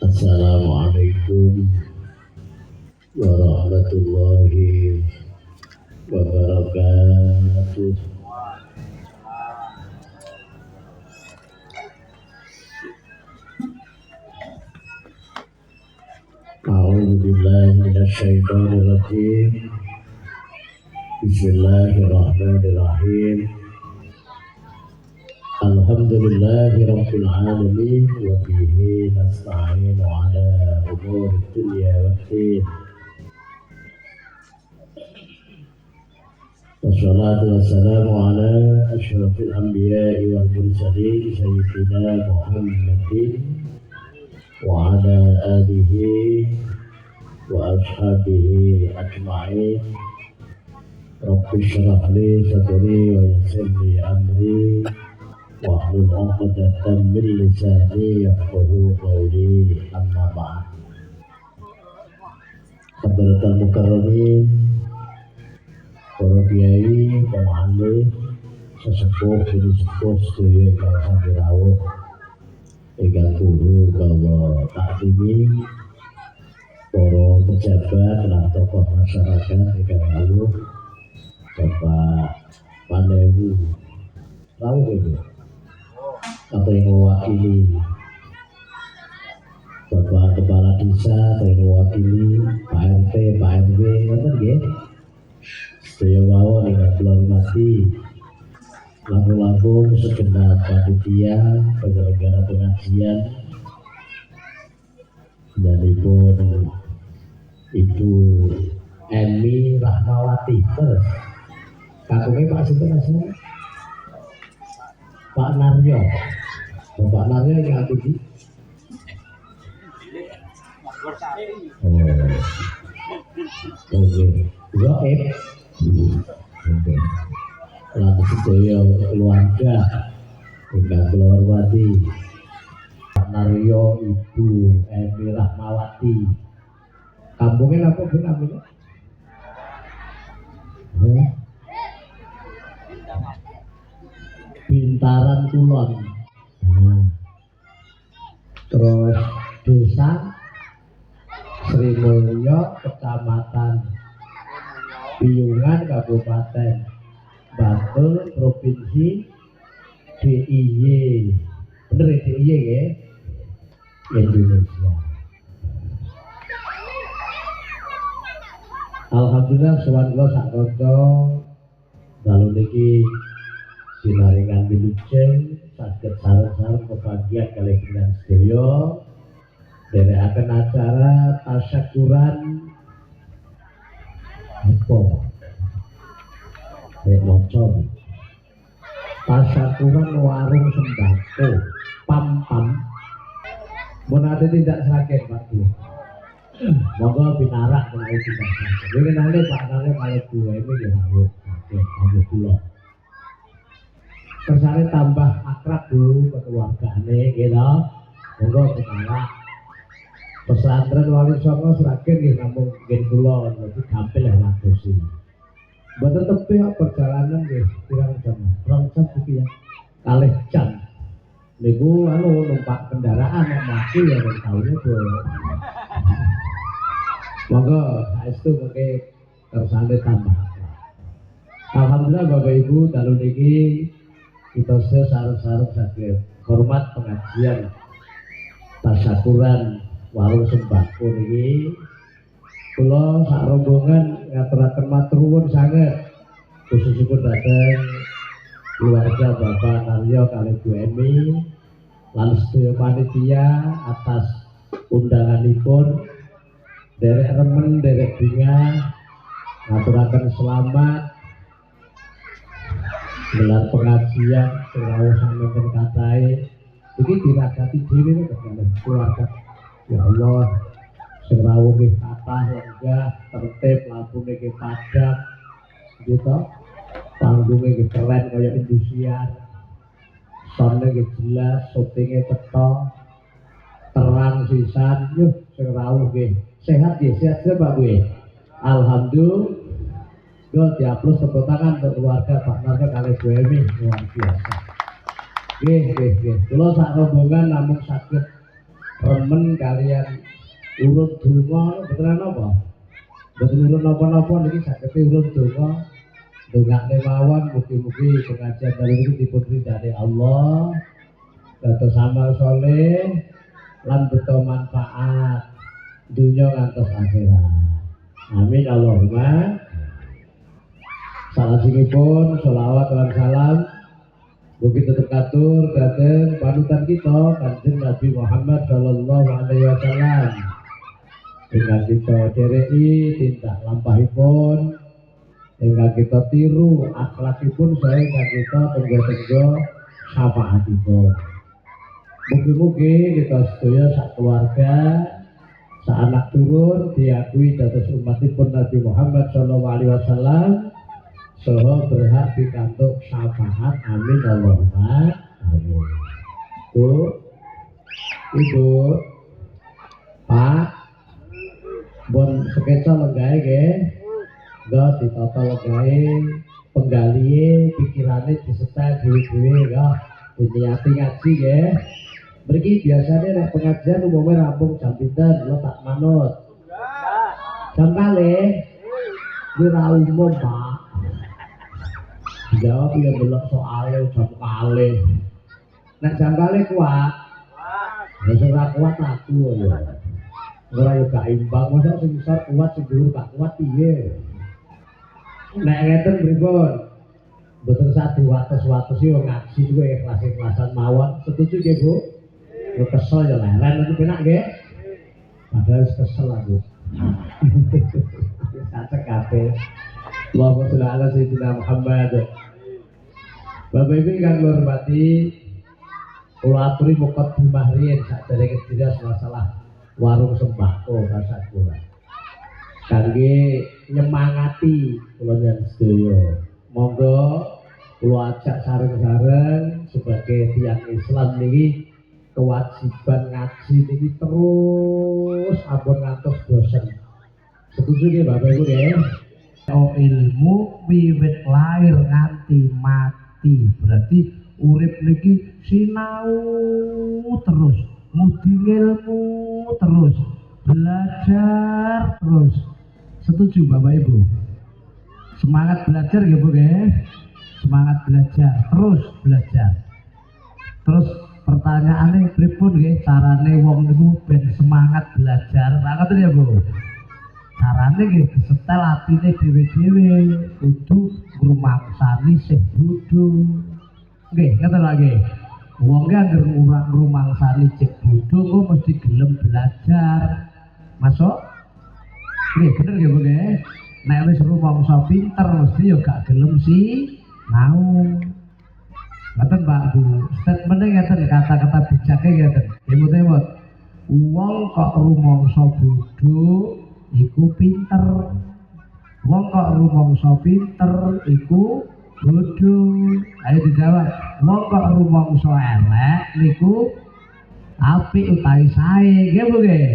Assalamualaikum warahmatullahi wabarakatuh. A'udzu billahi minasyaitonir rajim. Bismillahirrahmanirrahim. Alhamdulillahi rabbil alamin wa bihi nasta'inu ala umuri dunya waddin. Wassalatu wassalamu ala asyrafil anbiya'i wal mursalin sayyidina Muhammadin wa ala alihi wa ashabihi ajma'in. Rabbi shrah li sadri wa yassir li amri wahlul 'uqdatam min lisani yafqahu qawli, amma ba'd. Hadratul mukarramin, para kiai, para ahli, sesepuh, kini sepuh, sedaya ingkang sami rawuh, ingkang guru kawa takdimi, para pejabat lan tokoh masyarakat ingkang rawuh, Bapak Panewu rawuh itu atau yang mewakili Bapak Kepala Desa atau yang mewakili Pak RT, Pak RW, ngoten nggih. Sedaya mawon ingkang kula hormati langkung-langkung segenap panitia penyelenggara pengajian danipun Ibu Emi Rahmawati, terus kakungnya Pak Sinten asline? Pak Naryo. Bapak Naryo yang aku di. Oke. Goib. Oke. Lalu sedaya keluarga ingkang kula hormati, Pak Naryo, Ibu Emi Rahmawati. Kampungnya apa Bu namanya? Bintaran Kulon. Terus Desa Srimulyo, Kecamatan Piyungan, Kabupaten Bantul, Provinsi DIY. Bener ya DIY ya? Indonesia. Alhamdulillah sowan kula sak kanca lalu niki sinaringan wilujeng saged sareng-sareng kebahagiaan kalih dengan sedaya derekaken acara tasyakuran apa moco tasyakuran warung sembako pam-pam menate tidak sakit Pak Bu monggo binarak menawi tidak sakit ini kenalnya Pak Nale kalau gue ini ya aku kula kersane tambah akrab Bu keluargane gitu monggo binarak pesantren Wali Songo Sragen nggih namung nggih kula dadi gampil lah ladosi. Mboten tebih perjalanan nggih pirang jam. 2 jam iki ya. Kalih jam. Niku numpak kendaraan yang mati ya nek taune Bu. Monggo saestu mengke kersane tambah. Alhamdulillah Bapak Ibu dalu niki kita sareng-sareng saged hormat pengajian tasyakuran warung sembako niki kula sak rombongan ngaturaken matur nuwun sanget khususipun dhateng keluarga Bapak Naryo kalih Bu Emi lan sedaya panitia atas undanganipun derek remen derek binga ngaturaken selamat gelar pengajian rawuh santen kathah iki diragati dhewe kaliyan keluarga. Ya Allah, sing rawuh nggih kathah lenggah, tertib, lampune nggih padhang. Gitu. Panggunge nggih keren kaya industrian. Sound nggih jelas, syutinge cetha. Terang sisan, yuh sing rawuh nggih. Sehat nggih, sehat Pak Bu. Alhamdulillah. Yo diaplus tepuk tangan untuk keluarga Pak Naryo kalih Bu Emi luar biasa. Nggih. Kula sak rombongan namung saged remen kalian urut donga beneran apa? Betul urut napa-napa niki saged urut donga. Dongakne mawon mugi-mugi pengajian kali ini dipun ridhani Allah. Dados amal saleh lan beto manfaat dunya ngantos akhirat. Amin Allahumma. Salajengipun sholawat lan salam mugi tetep katur dhateng panutan kita Kanjeng Nabi Muhammad sallallahu alaihi wasallam. Ingkang kita dereki tindak lampahipun, ingkang kita tiru akhlakipun saya ingkang kita tenggo-tenggo syafaatipun. Mugi-mugi kita sedaya sak keluarga, sak anak turun diakui dados umatipun Nabi Muhammad sallallahu alaihi wasallam. Soho berhak pikantuk syafaat amin Allahumma amin. Bu, Ibu, Pak, bon sekeca lenggahe nggih. Nggih ditata lenggahe, penggalihe pikirane disetel dhewe-dhewe nggih. Diniati ngaji nggih. Mriki biasane nek pengajian umumnya rampung jam pinten kula tak manut. Jam kalih. Kuwi ra umum, Pak. Jawab ya delok soalnya jam kalih. Nek jam kalih kuat. Wis ora kuat aku ya. Ora yo gak imbang mosok sing isor kuat sing dhuwur gak kuat piye. Nek ngeten pripun? Mboten sak diwates-wates yo ngaji kuwi ikhlas-ikhlasan mawon. Setuju nggih, Bu? Yo kesel ya leren itu penak nggih. Padahal kesel aku. Sate kabeh. Allahumma sholli ala sayyidina Muhammad. Bapak Ibu yang kula hormati, kula aturi mukadimah riyen saderenge jelas masalah warung sembako tasyakuran. Kangge nyemangati kula njen sedaya. Monggo kula ajak sareng-sareng sebagai tiyang Islam niki kewajiban ngaji niki terus ampun ngantos bosen. Setuju nggih Bapak Ibu nggih? Ilmu wiwit lahir nganti mati, berarti urip niki sinau terus, ngudi ilmu terus, belajar terus. Setuju Bapak Ibu? Semangat belajar ya Bu nggih? Semangat belajar, terus belajar. Terus pertanyaannya pripun nggih carane wong niku ben semangat belajar? Ngoten ya Bu? carane nggih disetel atine dhewe-dhewe kudu ngrumangsani sing bodho nggih ngoten lho nggih wong ki anggere ngrumangsani cek bodho kok mesti gelem belajar masuk nggih bener nggih Bu nggih nek wis rumangsa pinter mesti ya gak gelem mau ngoten Mbak Bu statemente ngeten kata-kata bijake ngeten emut-emut wong kok rumangsa bodho iku pinter wong kok rumangsa pinter iku bodho ayo dijawab wong kok rumangsa elek niku apik utawi sae nggih Bu nggih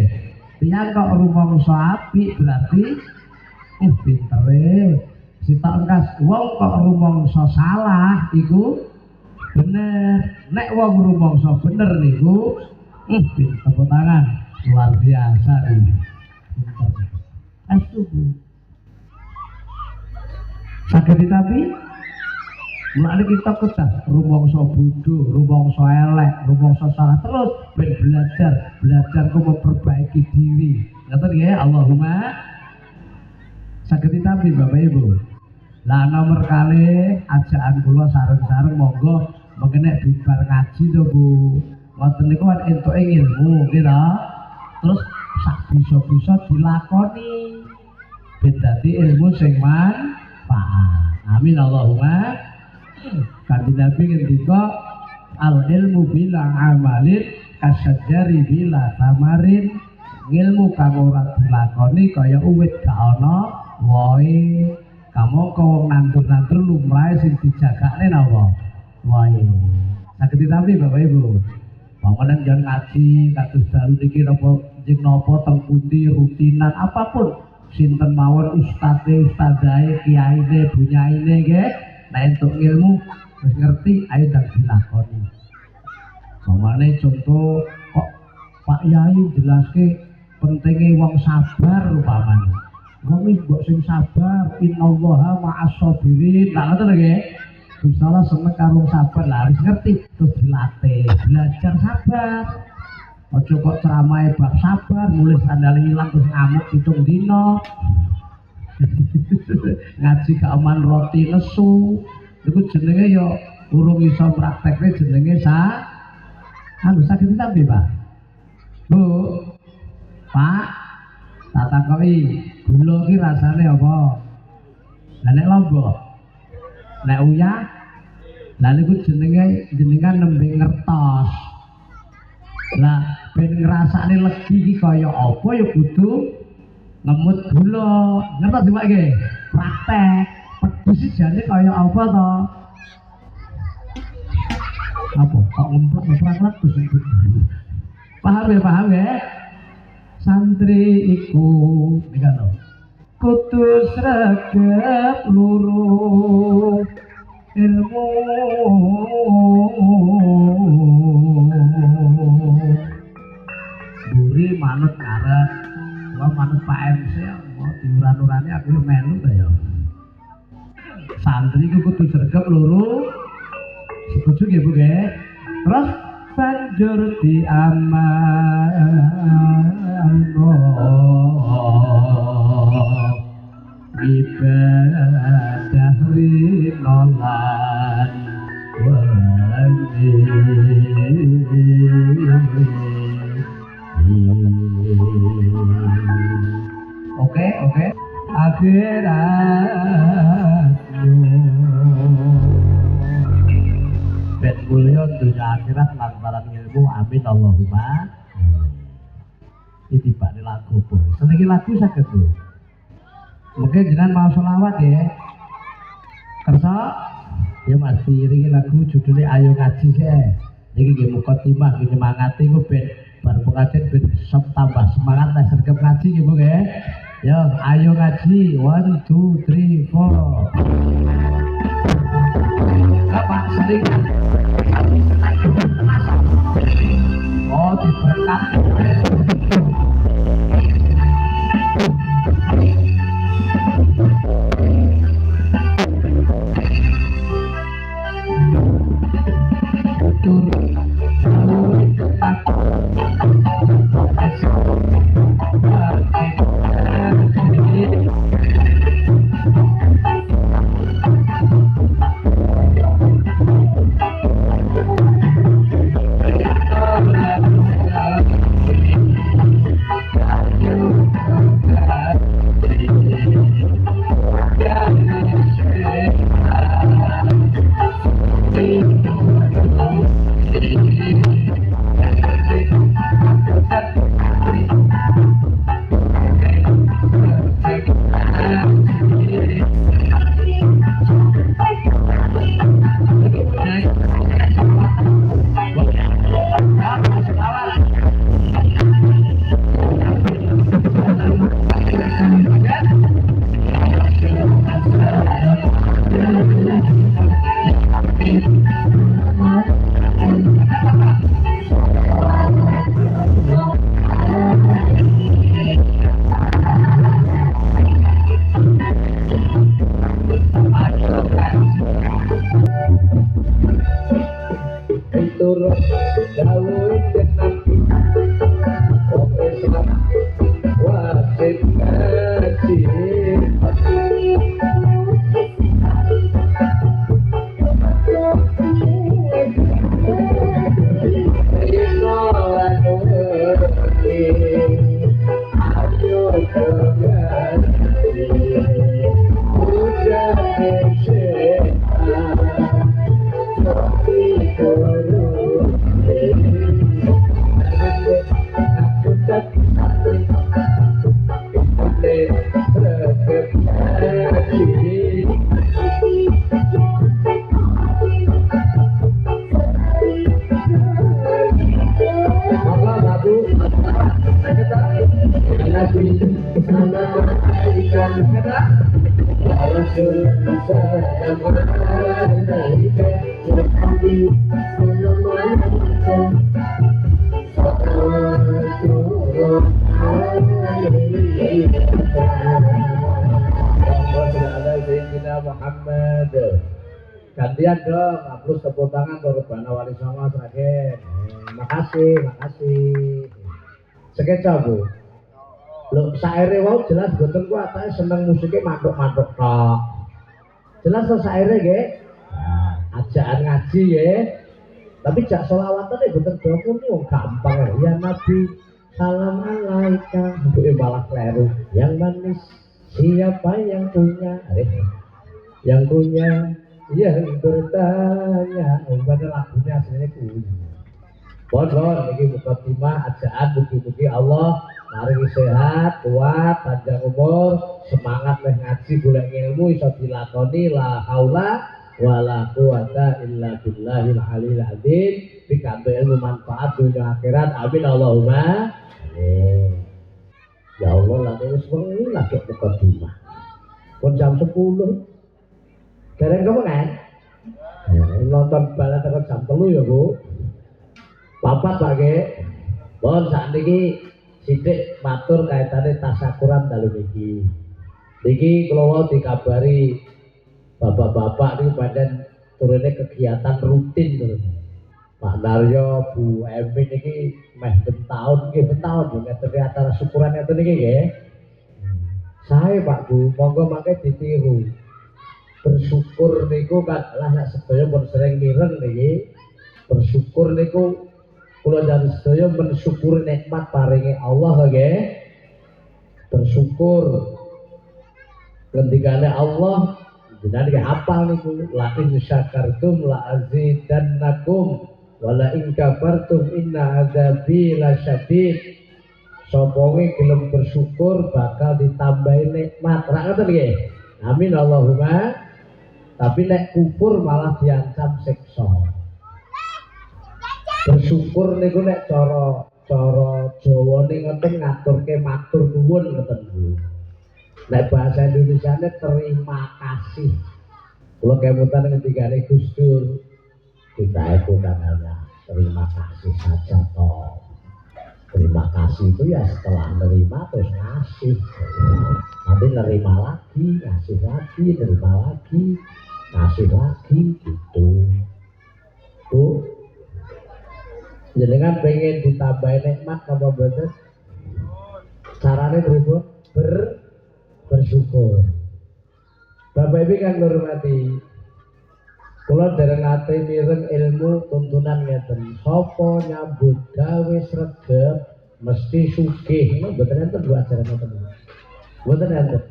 tiyang kok rumangsa apik berarti pintere sitok engkas wong kok rumangsa salah iku bener nek wong rumangsa bener niku tepuk tangan luar biasa ini astuh sakit tapi mulai kita kedah rumangsa bodho rumangsa elek rumangsa salah terus ben belajar kok memperbaiki diri ngoten nggih Allahumma sakit tapi Bapak Ibu lah nomor kali ajaan kula sareng-sareng monggo mengenai bibar ngaji to Bu ngoten niku kan entuk ilmu nggih to terus sak bisa-bisa dilakoni ben dadi ilmu sing manfaat amin Allahumma kanthi Nabi ngendika al ilmu bila amalin kasajari bila tamarin ilmu kang ora dilakoni kaya uwit gak ana wohe kamu kau nandur-nandur lumrahe sing dijagakne napa wohe saged tapi Bapak Ibu pamane jangan ngaji kados dalu niki napa jeng napa teng pundi rutinan apapun sinten mawon ustaze ustazae kiyaine bunyaine nggih nek entuk ilmu wis ngerti ayo dak dilakoni pamane contoh kok Pak Yai jelaske pentingnya wong sabar upamane wong iki mbok sing sabar innallaha ma'as sabirin lha ngoten nggih bisalah seneng karo sabar lah harus ngerti terus dilatih belajar sabar aja kok ceramahe bab sabar mulai sandal hilang terus ngamuk hitung dino ngaji keaman roti nesu itu jenenge ya urung iso praktekne jenenge sakit tapi Pak Bu Pak tak takoki gula ki rasane apa lah nek lombok nek uyah lah niku jenengan nembe ngertos lah ben ngrasakne legi iki kaya apa ya kudu ngemut gula ngertos Pak nggih praktek pedus jane kaya apa to apa kok ngemplak paham ya santri iku niku putus regep luru ilmu buri manut karep manut Pak MC mau diuran-urane aku melu ta ya santri iku kudu regep luru setuju nggih Bu nggih terus banjur diamalno ibadah rinolan wani oke akhirat ben mulya dunya akhirat lantaran ilmu amin Allahumma iki tibane lagu pun seniki lagu saged Bu mungkin jenengan mau selawat ya kersa ya Mas iki lagu judulnya ayo ngaji sih iki nggih mukadimah nggih nyemangati ku ben bar pengajian ben tambah semangat nek sergap ngaji nggih Bu nggih ya ayo ngaji 1 2 3 4 apa sedih oh diberkat dawuh jeneng wong Islam wajib ngaji Muhammad gantian dong hapus tepuk tangan Rebana Wali Songo terakhir makasih sekeca bu lo saire wau jelas boten ku atake seneng musiknya mantuk-mantuk tok jelas to saire nggih ajaan ngaji ya tapi jak selawatan boten dokun wong gampang ya Nabi salam alaika untuk malah kleru yang manis siapa yang punya yang bertanya pada lagunya aslinya kuwi bon ini mukadimah ajaan mugi-mugi Allah maringi sehat kuat panjang umur semangat leh ngaji golek ilmu iso dilakoni la haula wala quwata illa billahil aliyil azim pikantuk ilmu manfaat dunia akhirat amin Allahumma amin ya Allah lagi sewengi lagi mukadimah pun jam 10 dereng kamu kan nonton bala tekan jam 3 ya Bu papat pakai bon saat ini sidik matur kaitannya tasyakuran dalu niki kalau dikabari bapak-bapak ini badan turunnya kegiatan rutin turun Pak Naryo, Bu Emin ini meh bentahun ternyata syukuran itu niki ya saya Pak Bu monggo makai ditiru bersyukur niku kan lah sedaya pun sering mireng niki bersyukur niku kula jan sedaya mensyukuri nikmat paringe Allah nggih bersyukur ngendikane Allah jenengan nggih hafal niku la in syakartum la azidannakum wa la in kafartum inna azabi lasyadid sapa gelem bersyukur bakal ditambahi nikmat ra ngoten nggih amin Allahumma tapi nek kufur malah diancam siksa bersyukur niku nek cara Jawane ngoten ngaturke matur nuwun ngoten Bu nek bahasa Indonesiane terima kasih kula kemutan ngendikane Gus Dur kita itu namanya terima kasih saja toh terima kasih itu ya setelah nerima terus ngasih nanti nerima lagi ngasih lagi nerima lagi ngasih lagi gitu Bu jenengan pengen ditambahin nikmat apa betul caranya berikut bersyukur Bapak Ibu kan hormati kula dereng ate mireng ilmu tuntunan ngeten sapa nyambut gawe sregep mesti sugih niku mboten enten Bu ajaran ngoten mboten enten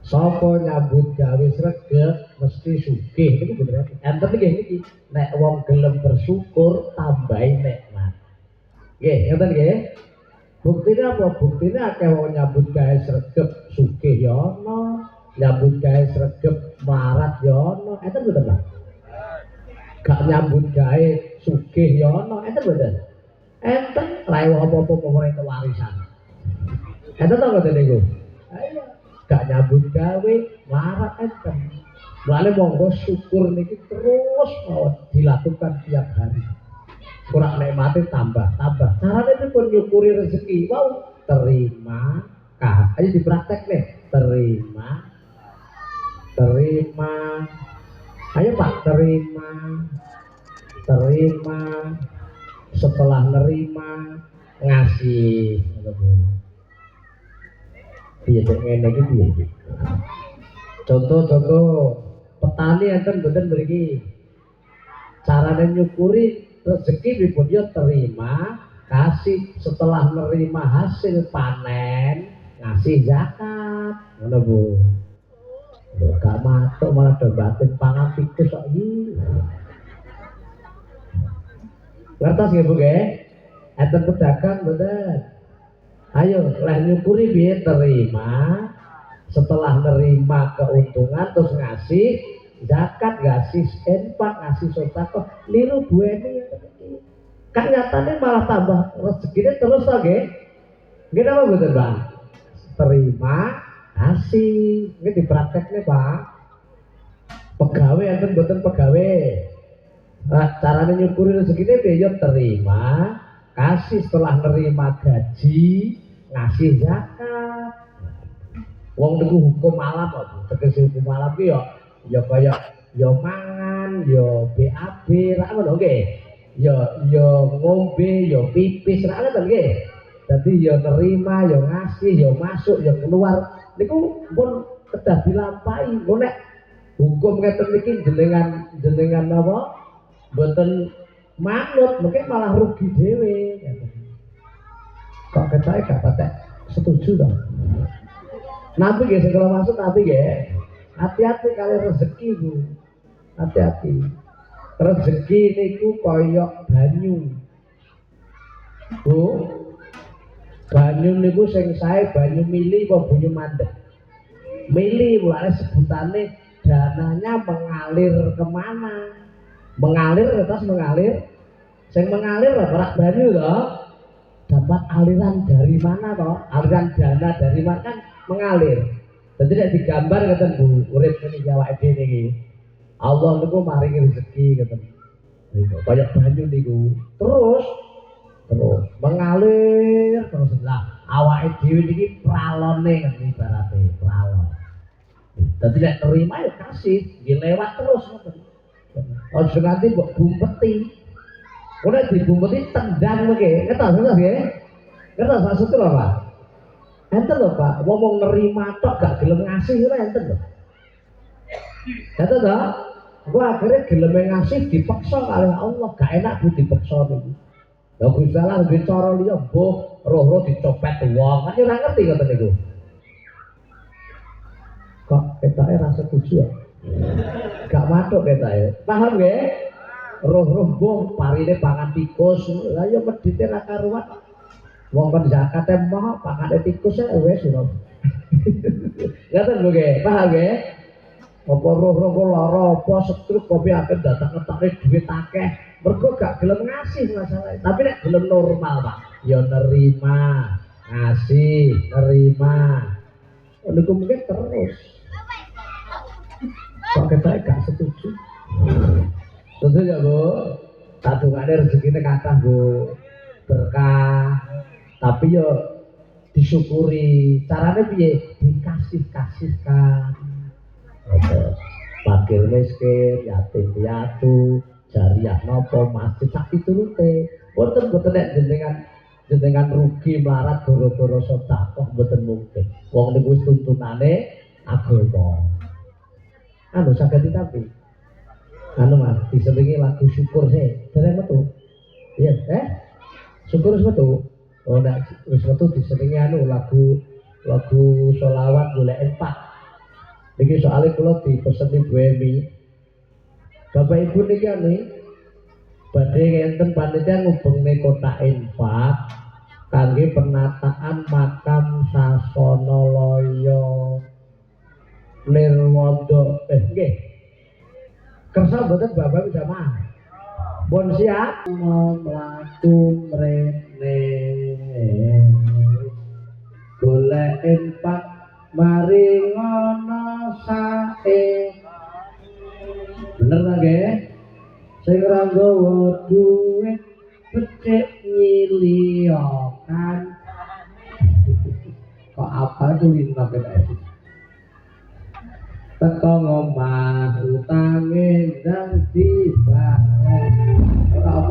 sapa nyambut gawe sregep mesti sugih niku mboten enten nggih niki nek wong gelem bersyukur tambahi nikmat nggih ngoten nggih buktine apa buktine akeh wong nyambut gawe sregep sugih ya ana nyambut gawe sregep marat ya ana enten mboten Pak gak nyambut gawe sugih ya ana enten mboten enten raewo apa-apa pemerintah warisan enten to ngoten niku ayo gak nyambut gawe marat enten mulane monggo syukur niki terus mawon dilakukan tiap hari kurang nikmati tambah carane pun nyukuri rezeki wow terima ayo dipraktek nih terima ayo Pak terima terima, setelah nerima ngasih. Piye cek ngene iki piye iki? Contoh-contoh petani enten mboten mriki. Carane nyukuri rezeki pripun ya terima, kasih, setelah nerima hasil panen ngasih zakat. Ngono Bu. Lho gak masuk malah debatin pangan tikus kok iki. Ngertos nggih Bu nggih? Enten pedagang mboten. Ayo leh nyukuri piye terima, setelah nerima keuntungan terus ngasih zakat, ngasih infak, ngasih sedekah, niru bueni kan nyatane malah tambah rezekine terus to nggih. Nggih napa mboten, Bang? Terima, kasih. Nggih dipraktekne, Pak. Pegawe enten mboten pegawe. Nah, carane nyukuri rezekine piye ya terima, kasih, setelah nerima gaji ngasih zakat. Wong niku hukum alam kok. Tegese hukum alam ki ya kaya ya mangan, ya BAB, ra ngono nggih. Ya ngombe, ya pipis, ra ngono nggih. Dadi ya nerima, ya ngasih, ya masuk, ya keluar. Niku pun kedah dilampahi. Engko nek hukum ngeten niki jenengan apa? Mboten manut, mungkin malah rugi dhewe. Kok ketae gak patek setuju dong. Nanti nggih sing kula maksud nanti nggih. Hati-hati kali rezeki Bu. Hati-hati. Rezeki niku koyok banyu. Bu. Banyu niku sing sae banyu mili apa banyu mandek. Mili mulane sebutane dananya mengalir kemana? Mengalir terus mengalir. Sing mengalir ora banyu toh. Dapat aliran dari mana toh? Aliran dana dari mana kan mengalir. Jadi nek digambar ngeten Bu, urip niki awake dhewe niki. Allah niku maringi rezeki ngeten. Niku kaya banyu niku. Terus mengalir terus lah awake dhewe niki pralone ngeten ibarate pralon. Dadi nek terima ya kasih, nggih lewat terus ngoten. Aja nganti mbok bumpeti. Ora dibumpeti tendang mengke. Ngertos nggih? Ngertos maksudku lho, Pak? Enten lho, Pak. Wong nerima tok gak gelem ngasih ora enten lho. Enten to? Gua akhirnya gelem ngasih dipaksa kali Allah, gak enak Bu dipaksa niku. Ya Gusti Allah nggih cara liya mbuh roh-roh dicopet wong. Kan ora ngerti ngoten niku. Kok ketoke ra setuju ya? Gak matuk ketoke. Paham nggih? Roh-roh bong parine pangan tikus. Lah ya medite ra karuan. Wong kon zakate mah pangane tikus wis ora. Ngaten lho nggih, paham nggih? Apa roh-roh kok lara apa setruk kopi akeh datang ngetokne duit akeh. Mergo gak gelem ngasih masalah. Tapi nek gelem normal, Pak, ya nerima, ngasih, nerima. Niku mungkin terus. Kok kita gak setuju? Tentu ya Bu, sadungane rezekine kathah Bu, berkah. Tapi yo disyukuri. Carane piye? Dikasih-kasihkan. Fakir miskin, yatim piatu, jariah nopo, masjid sak piturute. Boten nek jenengan rugi melarat gara-gara sedekah boten mungkin. Wong niku wis tuntunane agama. Anu saged ditampi. Anu Mas, diselingi lagu syukur sih. Dereng metu. Iya, syukur wis metu. Oh nek wis metu diselingi anu lagu sholawat golek empat. Niki soalnya kula dipeseni Bu Emi. Bapak Ibu niki anu badhe ngenten panitia ngubungne kotak infak kangge penataan makam Sasana Loyo Nirwanda. Nggih. Kersa mboten Bapak bisa mah. Bon siap mlaku mrene golek infak mari ngono sae. Bener ta nggih? Sing ora nggawa duit becik nyiliokan. Kok apa tuh lintang kita? Teko ngomah utange ndang dibayar.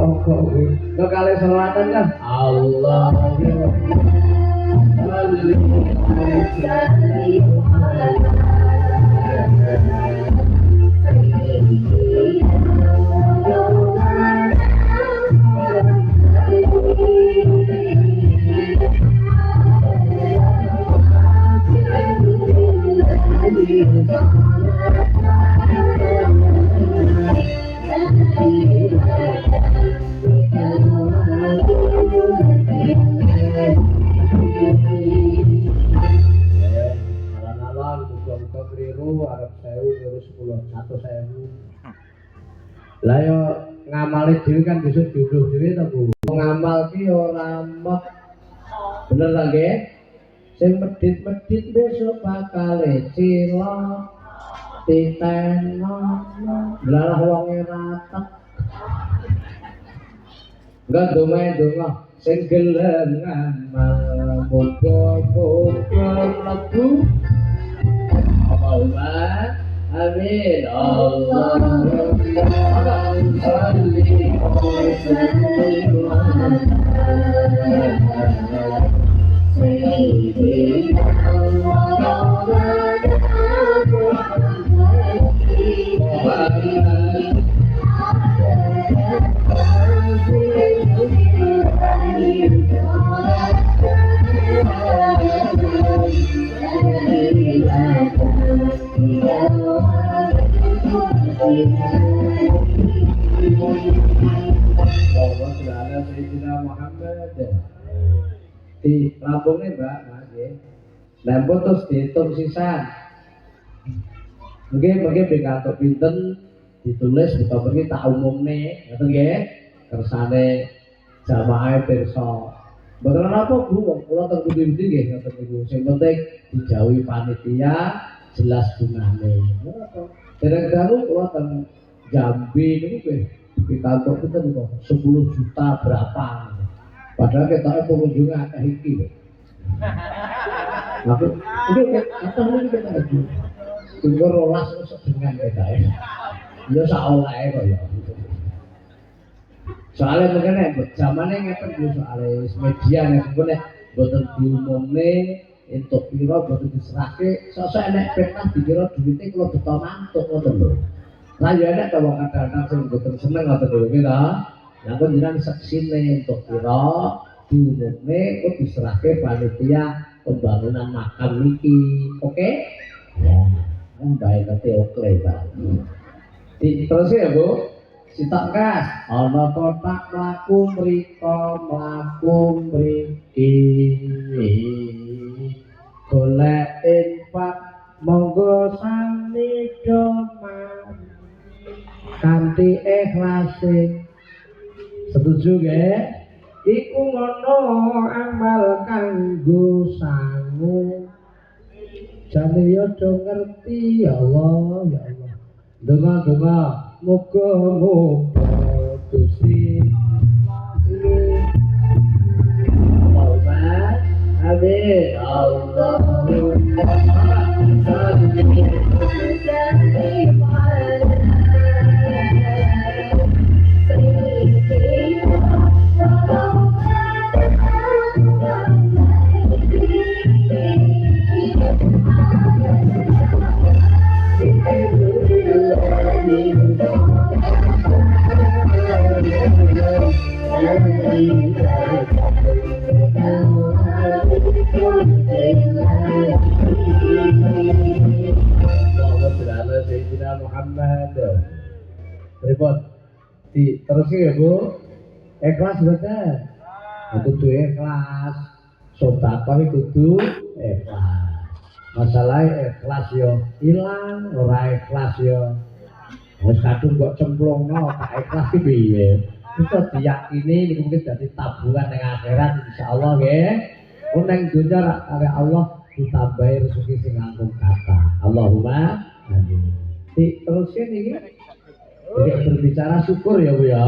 Kok kali selawatan kan Allah lah yo ngamali dhewe kan bisa jodoh dhewe to Bu. Ngamal ki ora mok. Bener ta nggih? Sing medhit-medhit besok bakal cilok titeno lah wonge ratek. Enggak donga sing gelem ngamal muga-muga mlebu. Allahumma amin. Allahumma sholli wa sallim ala sayyidina di lambungnya Mbak, lambung terus dihitung sisan. Mungkin di kantor pinten ditulis buka pergi tak umum nih, ngerti nggih? Kersane jamaah pirsa. Mboten apa Bu, kula teng pundi-pundi nggih ngoten niku. Sing penting dijauhi panitia jelas gunane. Dereng-dereng kula teng Jambi niku di kantor kita niku 10 juta berapa. Padahal kita pengunjungnya akeh iki. Aku ini kita lagi. Tunggu rolas sedengan kita ya. Ya saoleh kok ya. Soalnya mungkin zamannya ngeten Bu soalnya media ngeten nek boten diumumne entuk pira boten diserahke sosok enek fitnah dikira duwite kula beto mantuk ngoten lho. Lah ya enek wong kadang-kadang sing boten seneng ngoten lho kita. Lah kok jenengan seksine entuk pira diumumne kok diserahke panitia pembangunan makam niki. Oke? Ya, baik nanti oke Pak. Terus ya Bu. Sitok gas, ana kotak mlaku mriko mriki. Golek infak monggo sami doman kanthi ikhlase. Setuju nggih? Iku ngono amal kanggo sangu. Jane yo do ngerti ya Allah, ya Allah. Donga-donga muga-muga Gusti Allahumma amin. Allahumma sholli wa sallim ala Muhammad. Repot. Terus ya Bu. Ikhlas betul. Kudu ikhlas. Sedekah kudu ikhlas. Masalah ikhlas yo ilang, ora ikhlas yo wis kadung kok cemplungno, tak ikhlas ki piye? Iso diyakini niku mungkin dadi tabungan ning akhirat insyaallah nggih. Neng dunya kare Allah ditambahi rezeki sing ngangkung kata. Allahumma amin. Terusnya niki berbicara syukur ya Bu ya.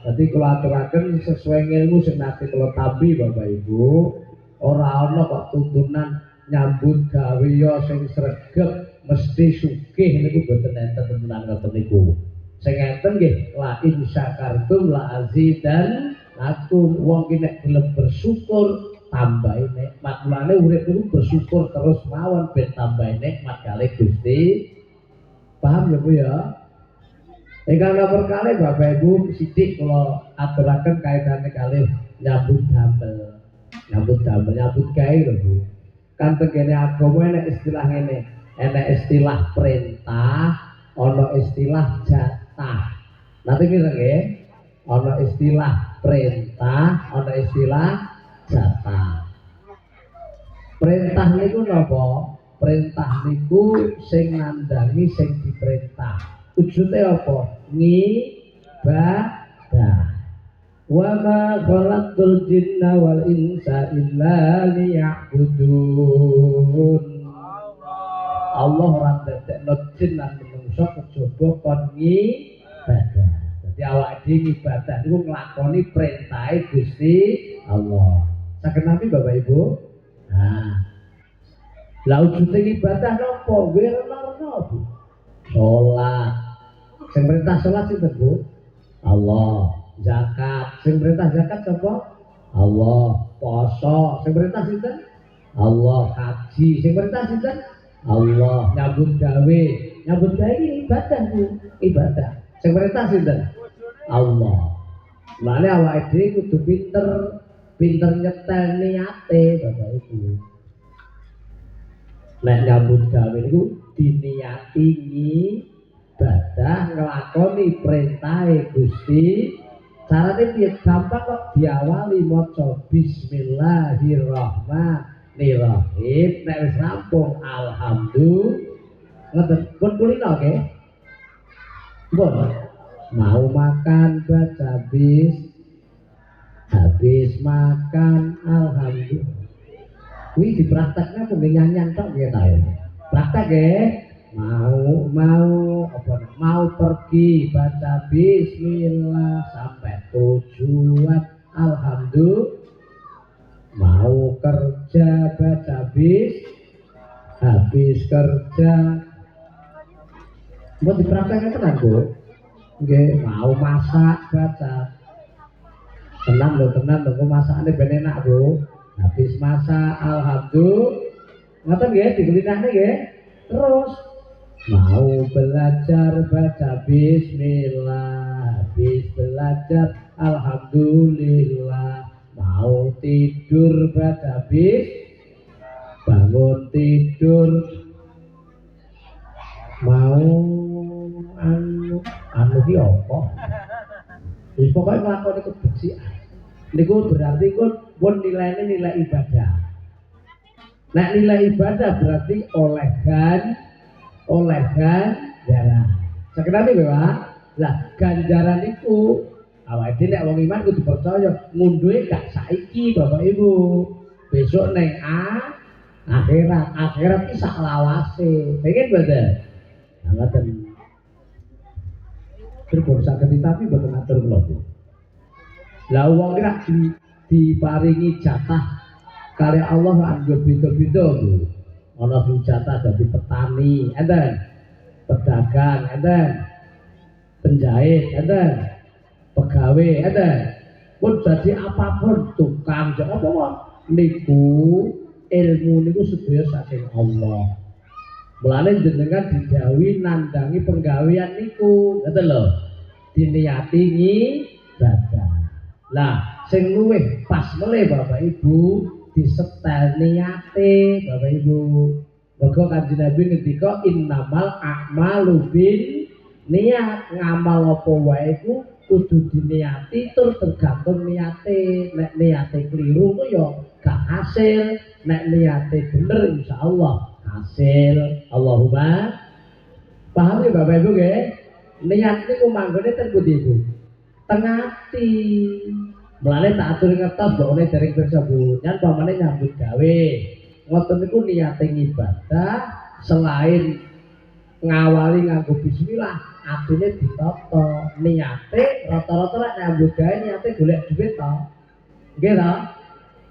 Jadi kalau aturaken sesuai ilmu sing nate kula tampi Bapak Ibu, ora ana kok tuntunan nyambut gawe yo sing sregep mesti sugih niku boten enten tuntunan ngoten niku. Sing ngeten nggih, la in syakartum la azidan lakum. Wong ki nek gelem bersyukur tambahi nikmat. Mulane urip niku bersyukur terus mawon ben tambahi nikmat kalih Gusti. Paham ya Bu ya? Ingkang nomor kalih Bapak Ibu sithik kula aturaken kaitane kalih nyambut damel. Nyambut damel, nyambut gawe lho Bu. Kan tegene agama enek istilah ngene, enek istilah perintah, ana istilah jatah. Nanti kita nggih, ana istilah perintah, ana istilah jatah. Perintah niku napa? Perintah niku sing nandhangi sing diperintah. Wujude apa? Ngibadah. Wa ma khalaqtul jinna wal insa illa liya'budun. Allah ora ndadekno jin lan manungsa kejaba kon ngibadah. Dadi awake dhewe ngibadah niku nglakoni perintahe Gusti Allah. Saged nami Bapak Ibu? Nah. Lah wujude ibadah napa? Nggih ana Bu. Salat. Sing perintah salat sinten Bu? Allah. Zakat, sing perintah zakat sapa? Allah. Poso, sing perintah sinten? Allah. Haji, sing perintah sinten? Allah. Nyambut gawe iki ibadah Bu, ibadah. Sing perintah sinten? Allah. Mane awake dhewe kudu pinter nyetel niate Bapak Ibu. Nek nyambut gawe niku diniati ibadah nglakoni perintahe Gusti. Carane piye? Gampang kok, diawali maca bismillahirrahmanirrahim. Nek wis rampung alhamdulillah. Ngoten pun kulino nggih. Pun mau makan baca habis makan alhamdulillah. Kuwi dipraktekne pun nyanyian tok nggih ta. Praktek nggih. Mau pergi baca bismillah sampai tujuan alhamdulillah. Mau kerja baca habis kerja mau dipraktekkan tenan Bu. Nggih, mau masak baca tenang lho masakane ben enak Bu. Habis masak alhamdulillah. Ngoten nggih dikulinane nggih. Terus mau belajar baca bismillah, habis belajar alhamdulillah. Mau tidur baca bangun tidur. Mau anu ki apa? Wis pokoke nglakoni kebersihan. Niku berarti pun nilai ibadah. Nek nilai ibadah berarti oleh ganjaran. Sekedar iki Pak. Lah ganjaran iku awake dhewe nek wong iman kudu percaya ngunduhe gak saiki Bapak Ibu. Besok ning akhirat iki sak lawase. Pengen mboten? Ngoten. Pripun saged tapi mboten atur kula Bu. Lah wong iki diparingi jatah kali Allah anggo beda-beda Bu. Ana sing jatah dadi petani, enten. Pedagang, enten. Penjahit, enten. Pegawai, enten. Pun jadi apapun tukang apa wae niku ilmu niku sedaya saking Allah. Mulane jenengan didhawuhi nandangi penggawean niku, ngoten lho. Diniati ibadah. Lah sing luwih pas melih Bapak Ibu disetel niate Bapak Ibu. Mergo Kanjeng Nabi ngendika innamal a'malu bin niat. Ngamal apa wae iku kudu diniati tur tergantung niate. Nek niate keliru ku ya gak hasil, nek niate bener insyaallah hasil. Allahumma. Paham ya Bapak Ibu nggih? Niat niku manggone ten pundi Ibu? Teng ati. Mulane tak atur ngertos mbokne dereng pirsa Bu. Nyan pamane nyambut gawe. Ngoten niku niate ibadah selain ngawali nganggo bismillah, atine ditata. Niate rata-rata lek nyambut gawe niate golek duit to. Nggih to?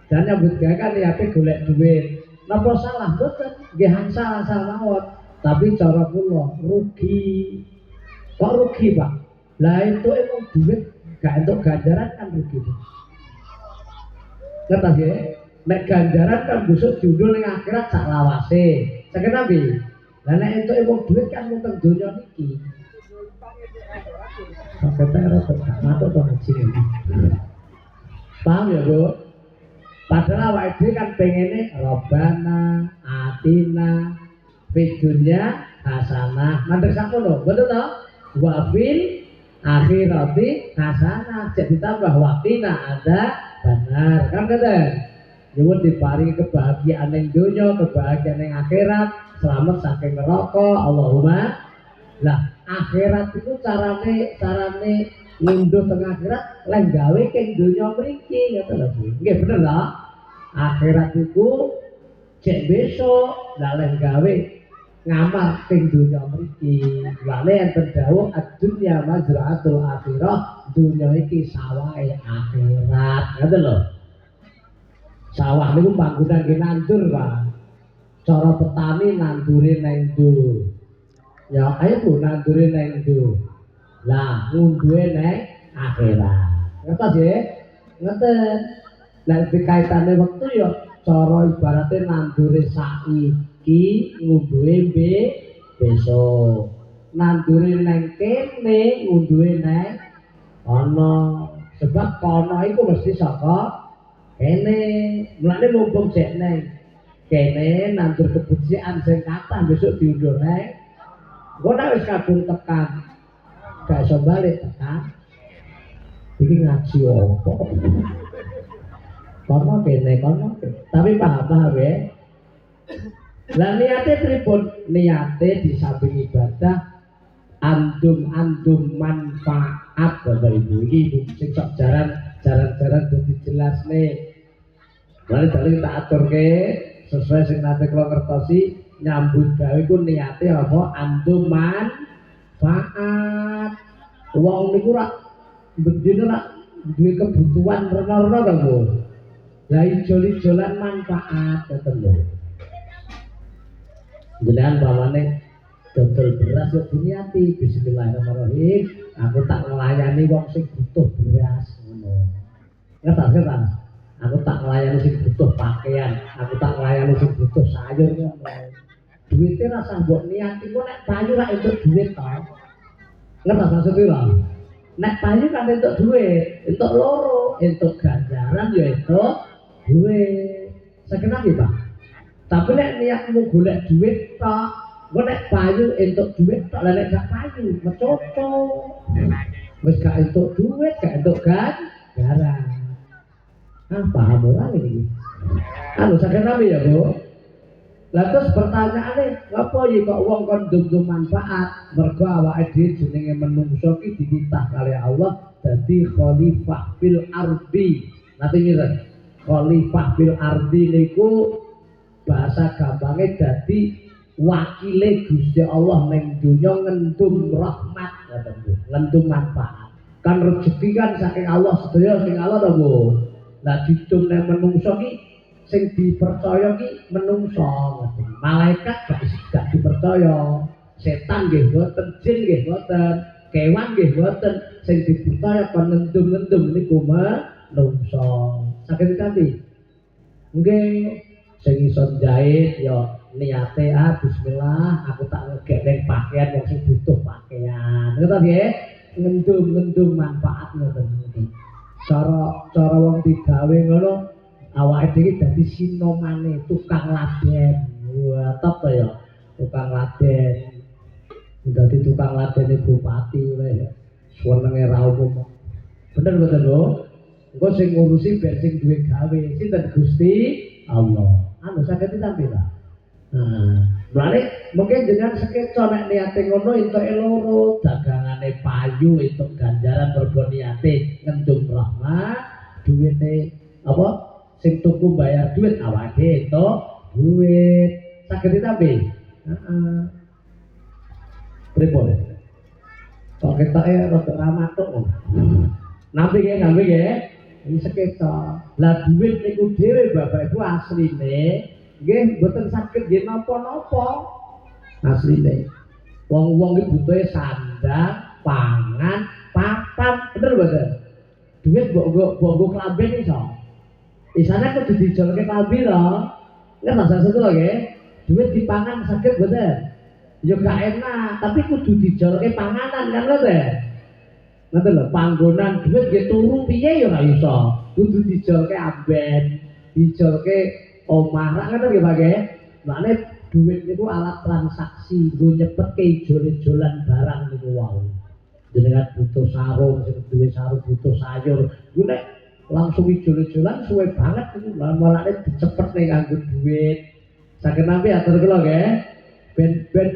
Jan nyambut gawe kan niate golek duit. Napa salah mboten? Nggih hansal mawon. Tapi cara kula rugi. Kok rugi, Pak? Lah itu emang duit gak untuk ganjaran kan begitu. Ngerti ya? Nek ganjaran kan busuk judul ning akhirat sak lawase. Saken nabi. Lah nek itu emang duit kan mung teng donya niki. Sampai terus matuk to ngaji. Paham ya, Bu? Padahal awake dhewe kan pengene robana, atina, fidunya hasanah. Mandek sakono, betul toh? Wa fil akhirati hasanah. Jadi ditambah waqina ada benar. Kan kata? Nyuwun diparingi kebahagiaan ning donya, kebahagiaan ning akhirat, selamat saking neraka. Allahumma. Lah, akhirat itu carane ngunduh teng akhirat lek gawe keng donya mriki ngoten lho. Nggih bener ta? Akhirat iku cek besok lah lek gawe ngamal keng donya mriki. Lane enten dawuh ad-dunya mazra'atul akhirah, donya iki sawahe akhirat. Ngoten lho. Sawah niku panggonan nggih nandur, Pak. Cara petani nandure nang ndur. Ya ayo Bu nandure nang ndur. Lah ngunduhe nang akhirat. Ngertos nggih? Ngoten. Lah dikaitane wektu ya cara ibarate nandure saiki ngunduhe besok. Nandure nang kene ngunduhe nang ana. Sebab kono iku mesti saka kene. Mulane mumpung jek nang kene nandur kebucikan sing kathah besok diunduh nang. Engko nek wis kadung tekan gak iso balik tekan. Iki ngaji opo? Kono kene. Tapi paham ya. Lah niate pripun? Niate di samping ibadah andum manfaat Bapak Ibu. Iki sing sok jaran dadi jelas nih. Mari dalem tak aturke sesuai sing nate kula ngertosi nyambut gawe iku niate apa andum manfaat. Wong niku rak bendina rak duwe kebutuhan rena-rena to, Bu. Lah ijol-ijolan manfaat ngoten lho. Jenengan pamane dodol beras yo diniati bismillahirrahmanirrahim, aku tak nglayani wong sing butuh beras ngono. Ngertos? Aku tak nglayani sing butuh pakaian, aku tak nglayani sing butuh sayur ngono. Duite rasa mbok niati kok nek payu ra entuk duit to. Ngertos maksud lho? Nek payu kan entuk duit, entuk loro, entuk ganjaran ya entuk duit. Sakenap nggih, Pak? Tapi nek niatmu golek duit tok, engko nek payu entuk duit tok, lah nek gak payu mecoco. Wis gak entuk duit, gak entuk ganjaran. Paham ora iki? Anu sakenap ya, Bu? Lah terus pertanyaane, ngapa ya kok wong kon ndung manfaat? Mergo awake dhewe jenenge menungso ki dititah kali Allah dadi khalifah fil ardi. Nanti ngene. Khalifah fil ardi niku bahasa gampangnya dadi wakile Gusti Allah ning donya ngendum rahmat ngendum manfaat. Kan rezeki kan saking Allah sedaya sing Allah to, Bu. Lah didum nek menungso ki sing dipercaya ki menungso, malaikat gak dipercaya, setan nggih mboten, jin nggih mboten, kewan nggih mboten, sing dipercaya kon ngendum-ngendum niku menungso. Saged kanthi nggih sing iso jahit ya niate bismillah aku tak ngegek ning pakaian wong sing butuh pakaian. Ngoten nggih, ngendum-ngendum manfaat ngoten niki. Cara wong digawe ngono awake dhewe dadi sinomane tukang laden. Wah, top to ya. Tukang laden. Dadi tukang ladene bupati wae. Senenge ra umum. Bener mboten, Bu? Engko sing ngurusi ben sing duwe gawe sinten Gusti Allah. Anu saged ditampi ta? Mulane mungkin jenengan sekeca nek niate ngono entuke loro, dagangane payu entuk ganjaran mergo niate ngendum rahmat, duwite apa sing tuku bayar duit awake entuk duit. Saged ditampi? Pripun? Kok ketoke rada ra matuk. Nampi nggih. Ini sekeca. Lah duit niku dhewe Bapak Ibu asline nggih mboten saged nggih napa-napa. Asline. Wong-wong iki butuhe sandang, pangan, papan bener bener duit mbok klamben iso isane kudu dijolke klambi to kan masa satu lagi duit dipangan sakit bener ya gak enak tapi kudu dijolke panganan kan lho ngerti lho panggonan duit nggih turu piye ya gak iso kudu dijolke amben dijolke omah ra ngono nggih Pak nggih makane duit niku alat transaksi nggo nyepetke ijol-ijolan barang niku wae jenengan butuh sarung sing duwe sarung butuh sayur ku nek langsung ijol-ijolan suwe banget niku malane dicepet ning nganggo duit saged nampi atur kula nggih ben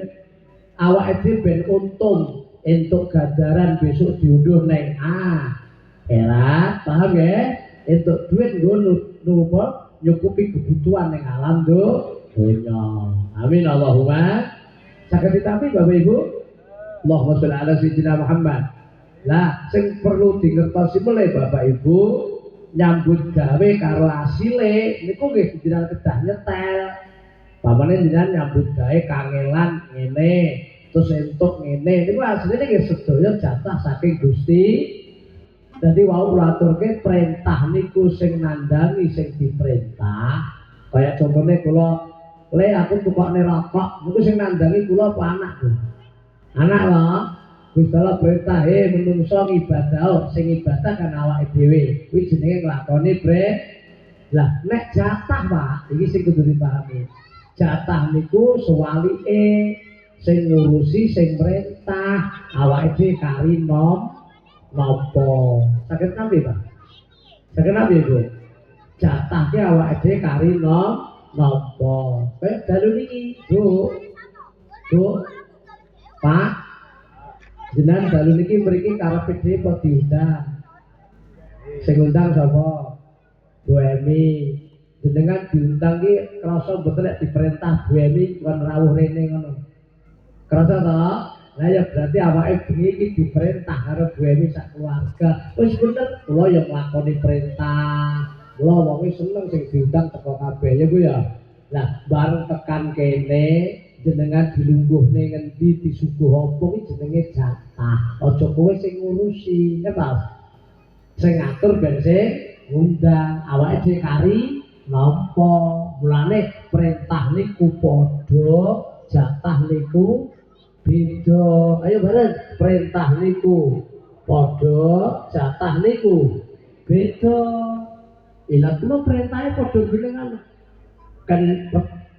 awake dhewe ben untung entuk ganjaran besok diunduh neng akhirat paham nggih entuk duit nggo nyukupi kebutuhan neng alam dunya amin Allahumma saged ditampi Bapak Ibu Allahumma sholli ala sayyidina Muhammad lah sing perlu dingertosi mulai Bapak Ibu nyambut gawe karo asile niku nggih jenengan kedah nyetel pamane jenengan nyambut gawe kangelan ngene terus entuk ngene niku asline nggih sedaya jatah saking Gusti dadi wau kula aturke perintah niku sing nandhangi sing diperintah kaya contone kula le aku tukokne rokok niku sing nandhangi kula apa anakku anak lho Gusti Allah perintah menungso ibadah sing ibadah kan awake dhewe kuwi jenenge nglakoni lah nek jatah Pak iki sing kudu dipahami jatah niku sewalike sing ngurusi sing perintah awake dhewe kari napa saged nampi Pak saged nampi Bu jatah ki awake dhewe kari napa dalu niki Bu Pak jenengan dalu niki mriki karepe dhewe kok diundang sing ngundang sapa Bu Emi jenengan diundang ki krasa mboten nek diperintah Bu Emi kon rawuh rene ngono krasa to lah ya berarti awake bengi iki diperintah karo Bu Emi sak keluarga wis bener kula ya nglakoni perintah kula wonge seneng sing diundang teko kabeh ya Bu ya lah bareng tekan kene jenengan dilungguhne ngendi disuguh apa iki jenenge jatah aja kowe sing ngurusi ngertos sing ngatur ben sing ngundang awake dhewe kari napa mulane perintah niku padha jatah niku beda ayo bareng perintah niku padha jatah niku beda ila kula perintahe padha jenengan kan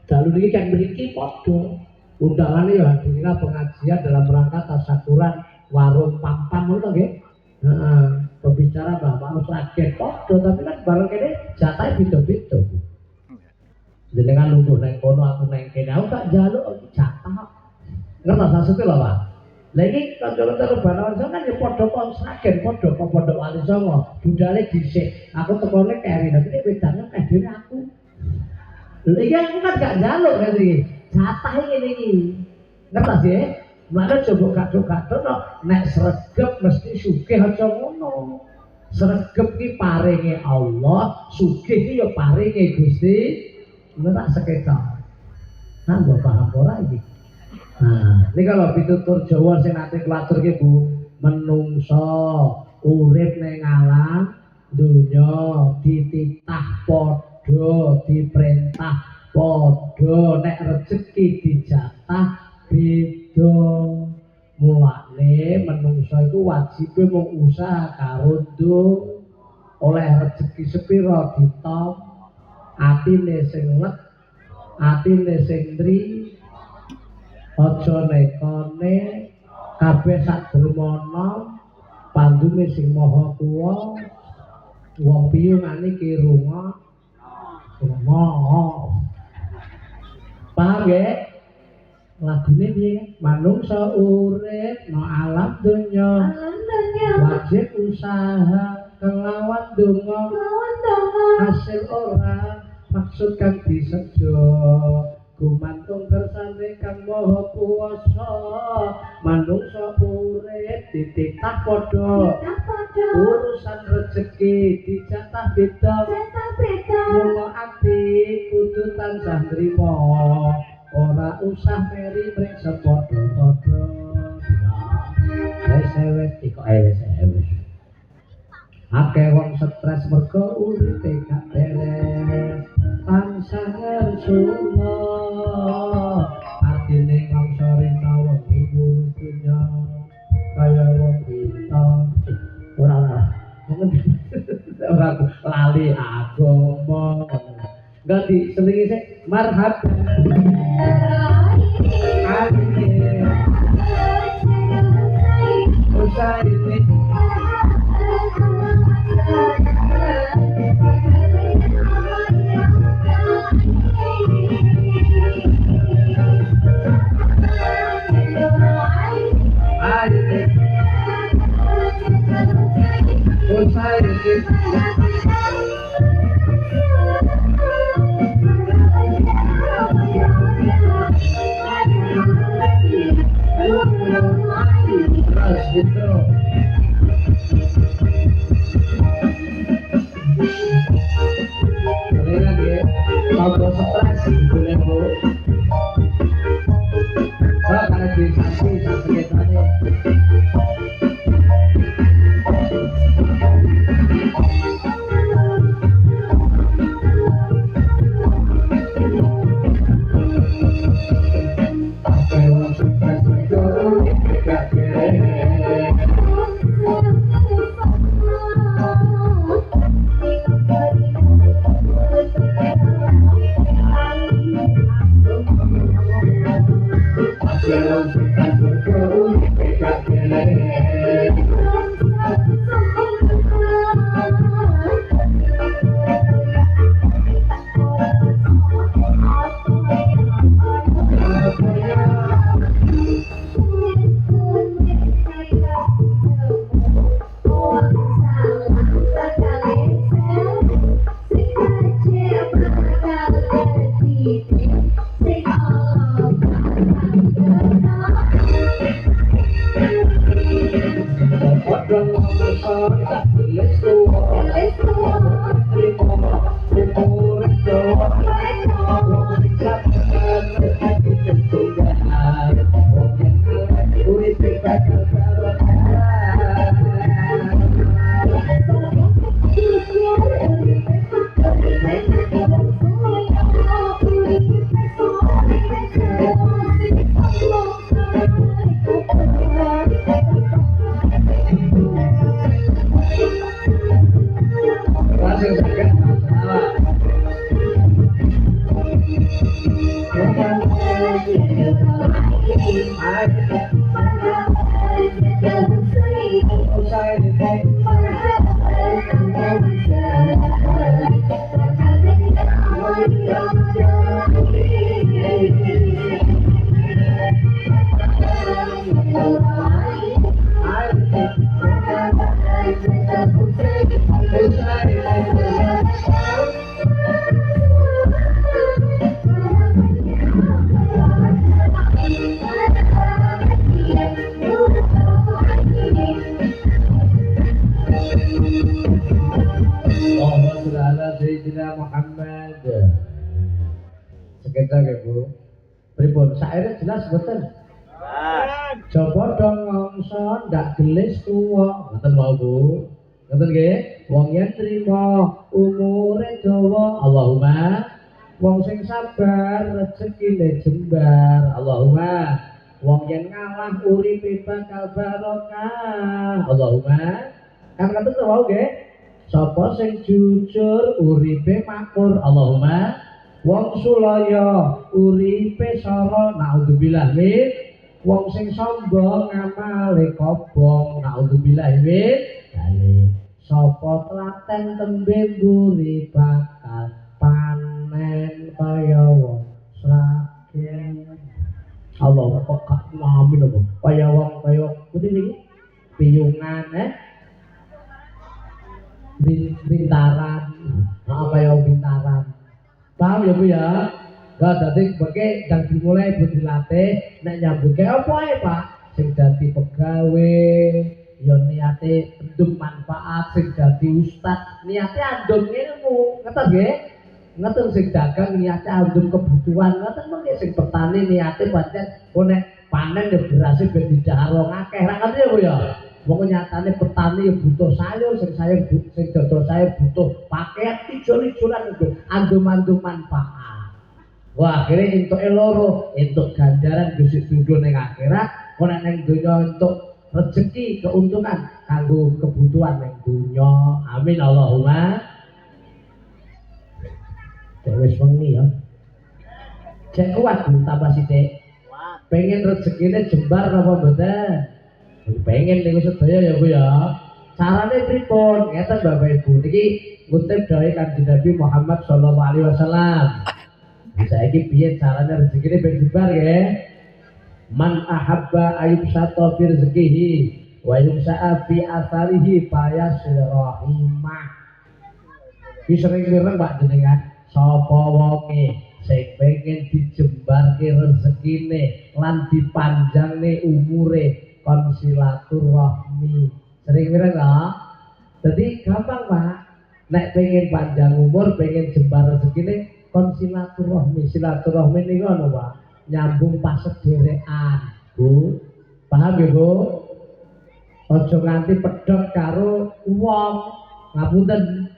dalu niki kan mriki padha undangane ya hadirna pengajian dalam rangka tasyakuran warung papan ngono nggih heeh pembicara Bapak Rakyat padha tapi kan bareng kene jatahe beda-beda jenengan lungguh nang kono aku nang kene aku tak njaluk jatah ngerti maksudnya lho Pak lha iki kanca-kanca Banawan kan ya padha kok sragen padha kok pondok Wali Songo budale dhisik aku tekone keri tapi bedane dhewe aku iki aku kan gak njaluk kan iki jatah ngene iki ngerti sih mana coba kaduk-kaduk nek sregep mesti sugih aja ngono sregep ki paringe Allah sugih ki ya paringe Gusti ngono tak seketok nah mbok paham ora iki nah ini kalau pitutur Jawa sing nate klaturke Bu menungso urip ning alam dunya dititah padha diperintah padha nek rezeki dijatah beda mulane menungso iku wajib mung usaha karo nduk oleh rezeki sepira ditom atine sing leg atine sing ndri aja nekone kabeh sak dermono pandume sing maha kuwa wong piyungane ki runga paham nggih lagune piye manungsa urip no alam donya wajib usaha kelawan donga hasil ora maksud kang disejo gumantung kersane kang maha kuwasa manungsa urip dititah padha urusan rezeki dijatah beda mula ati kudu tansah nrimo ora usah meri mrek sepadha-padha wis wis kok wis akeh wong stres mergo uripe gak beres tansah suna artine mangsa rina wengi dunya kaya wong kita ora ora lali agama enggak diselingi sih marhaban usai ini gitu. Kalian ya, kalau stres sebetulnya bu, kalau karena disansi sakit aja. Sekitar ya bu, pripun saire jelas betul. Coba dong ngongso ndak gelis tuwa, ngoten mau bu, ngoten nggih. Wong yen trima umure dawa, Allahumma. Wong sing sabar rezekine jembar, Allahumma. Wong yen ngalah uripe bakal barokah, Allahumma. Kan ngoten to mau nggih. Sapa sing jujur uripe makmur, Allahumma. Wong sulaya uripe sara, naudzubillah min. Wong sing sombong ngamale kobong, naudzubillah min. Kali sapa telaten tembe mburi bakal panen kaya wong sragen. Allah kok amin apa? Kaya wong putih iki piyungan bintaran. Kaya bintaran. Paham ya bu ya? Gak dadi beke dan dimulai buat dilatih nek nyambut ke apa ya pak? Sing dadi pegawe ya niate endum manfaat, sing dadi ustad niate andum ilmu, ngoten nggih? Ngoten sing dagang niate andum kebutuhan, ngoten mengke sing petani niate pancen nek panen ya berhasil ben didahar wong akeh. Ra ngerti ya bu ya? Wong nyatane petani ya butuh sayur, sing dodol sayur butuh pakaian, ijol-ijolan itu andum-andum manfaat. Wah, akhirnya entuk loro, entuk ganjaran Gusti Dudu ning akhirat, ora ning donya entuk rezeki keuntungan kanggo kebutuhan ning donya. Amin Allahumma. Wis wengi ya. Cek kuat tambah sithik. Pengen rezekine jembar apa mboten? Pengen niku sedaya ya Bu ya. Carane pripun? Ngeten Bapak Ibu. Niki ngutip dawuh Kanjeng Nabi Muhammad sallallahu alaihi wasallam. Saiki piye carane rezekine ben jembar nggih? Man ahabba ayyubsata fi rizqihi wa yumsa'a fi atharihi fayasil rahimah. Ki sering mireng Pak jenengan, sapa wonge sing pengen dijembarke rezekine lan dipanjangne umure kon silaturahmi. Sering mireng ta? Dadi gampang Pak. Nek pengen panjang umur, pengen jembar rezekine kon silaturahmi. Silaturahmi niku ana Pak. Nyambung pas sederekan, Bu. Paham ya, Bu? Aja nganti pedhot karo wong. Ngapunten.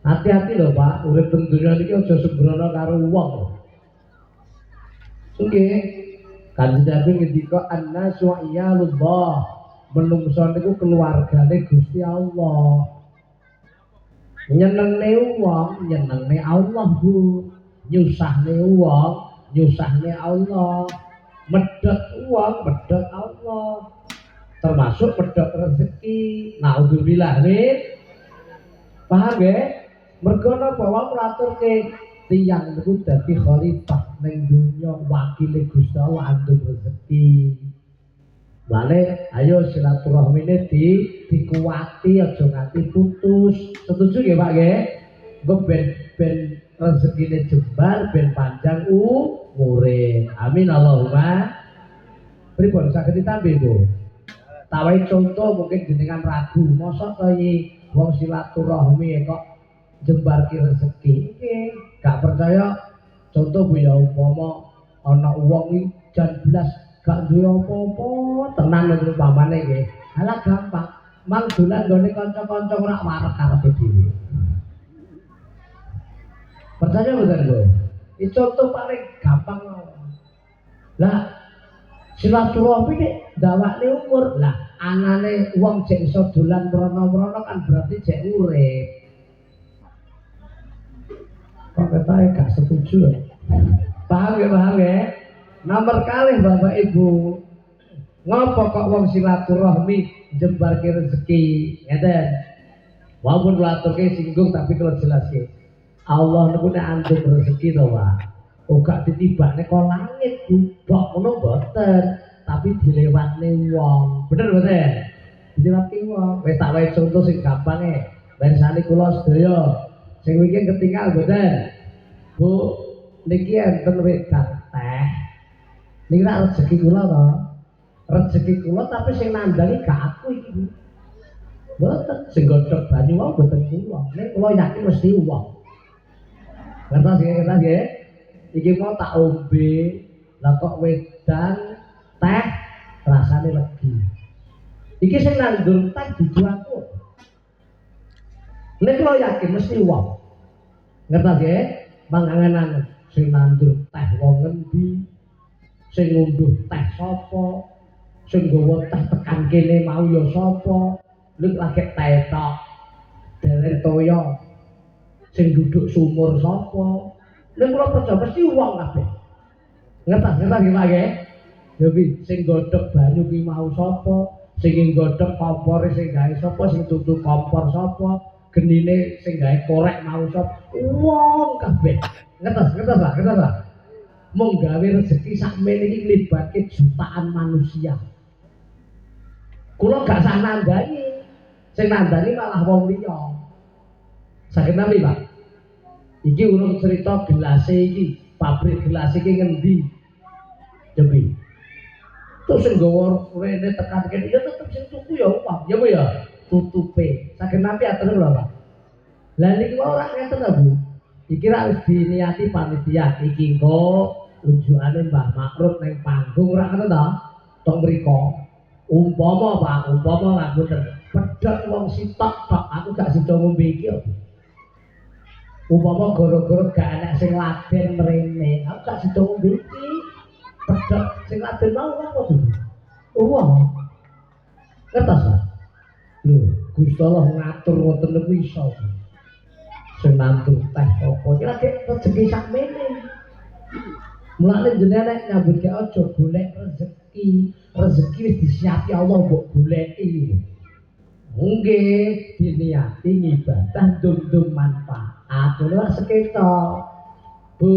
Hati-hati lho, Pak. Urip teng donya niki aja sembrono karo wong. Nggih. Kanjeng Nabi ngendika annasu iyalullah. Menungso niku keluargane Gusti Allah. Nyenengne wong, nyenengne Allah, Bu. Nyusahne wong, nyusahne Allah, medhot uang, medhot Allah, termasuk medhot rezeki. Naudzubillah min. Paham ya? Mergo napa wong mlaturke tiyang niku dadi khalifah ning donya, wakile Gusti Allah andum rezeki. Lale ayo silaturahmine dikuwati aja nganti putus. Setuju nggih Pak nggih? Engko ben rezekine jembar ben panjang umure. Amin Allahumma. Pripun saged ditampi, Bu? Tawahi contoh mungkin jenengan ragu, mosok to iki wong silaturahmi kok jembarke rezeki. Nggih, gak percaya contoh Bu ya umpama ana wong iki jan blas gak duwe apa-apa, tenan lho umpamane nggih. Halah gampang, mang dolan nggone kanca-kanca ora warek karepe dhewe. Percaya betul Bu? Ini contoh paling gampang. Lah silaturahmi ini dawakne umur. Lah anane wong jek iso dolan mrono-mrono kan berarti jek urip. Kok ketae gak setuju? Paham ya? Nomor kalih Bapak Ibu. Ngopo kok wong silaturahmi jembarke rezeki? Ngeten. Walaupun kulaturke singgung tapi kalau jelas ya. Allah niku nek andum rezeki to, Pak. Ora ditibakne kok langit bubok ngono mboten, tapi dilewatne wong. Bener mboten? Dilewatne wong. Wis tak wae contoh sing gampange. Bersani kula sedaya. Sing wingi ketinggal mboten? Bu, niki enten wedang teh. Niki rak rezeki kula to. Rezeki kula tapi sing nandangi gak aku iki, Bu. Mboten sing godhog banyu wae mboten kula. Nek kula yakin mesti wong. Ngertos nggih? Iki mau tak ombe, lah kok wedang teh rasane legi. Iki sing nandur teh dudu aku. Nek kula yakin mesti wong. Ngertos nggih? Mangangan sing nandur teh wong ngendi? Sing ngunduh teh sapa? Sing nggawa teh tekan kene mau ya sapa? Lha lagi teh tok. Dereng toya. Sing duduk sumur sapa? Lha kula percaya mesti wong kabeh. Ngertos nggih Pak nggih? Ya kuwi sing godhog banyu kuwi mau sapa? Sing godhog kompore sing gawe sapa? Sing tutu kompor sapa? Genine sing gawe korek mau sapa? Wong kabeh. Ngertos Pak? Mung gawe rezeki sakmene iki nglibatke jutaan manusia. Kula gak sak nandani. Sing nandani malah wong liya. Saged nami Pak? Iki urung cerita gelase iki, pabrik gelas iki ngendi? Jepi. Terus sing gawa rene tekan kene ya tetep sing tuku ya uang, ya Bu ya. Tutupe. Saged nami atur lho Pak. Lah niki ora ngeten ta Bu. Iki ra wis diniati panitia iki engko unjukane Mbah Makruf ning panggung ora ngono ta? Tok mriko. umpama lah bener pedhot wong sitok tok aku gak sida ngombe iki umpama gara-gara gak enak sing laden mrene aku gak sida ngombe iki pedhot sing laden mau apa tuh wong kertas lho Gusti Allah ngatur wonten niku iso senantur teh apa iki lagi rezeki sakmene mulane jenengan nek nyambut ke aja golek rezeki wis disiapi Allah mbok goleki nggih diniati ibadah dum-dum manfaat lha seketok Bu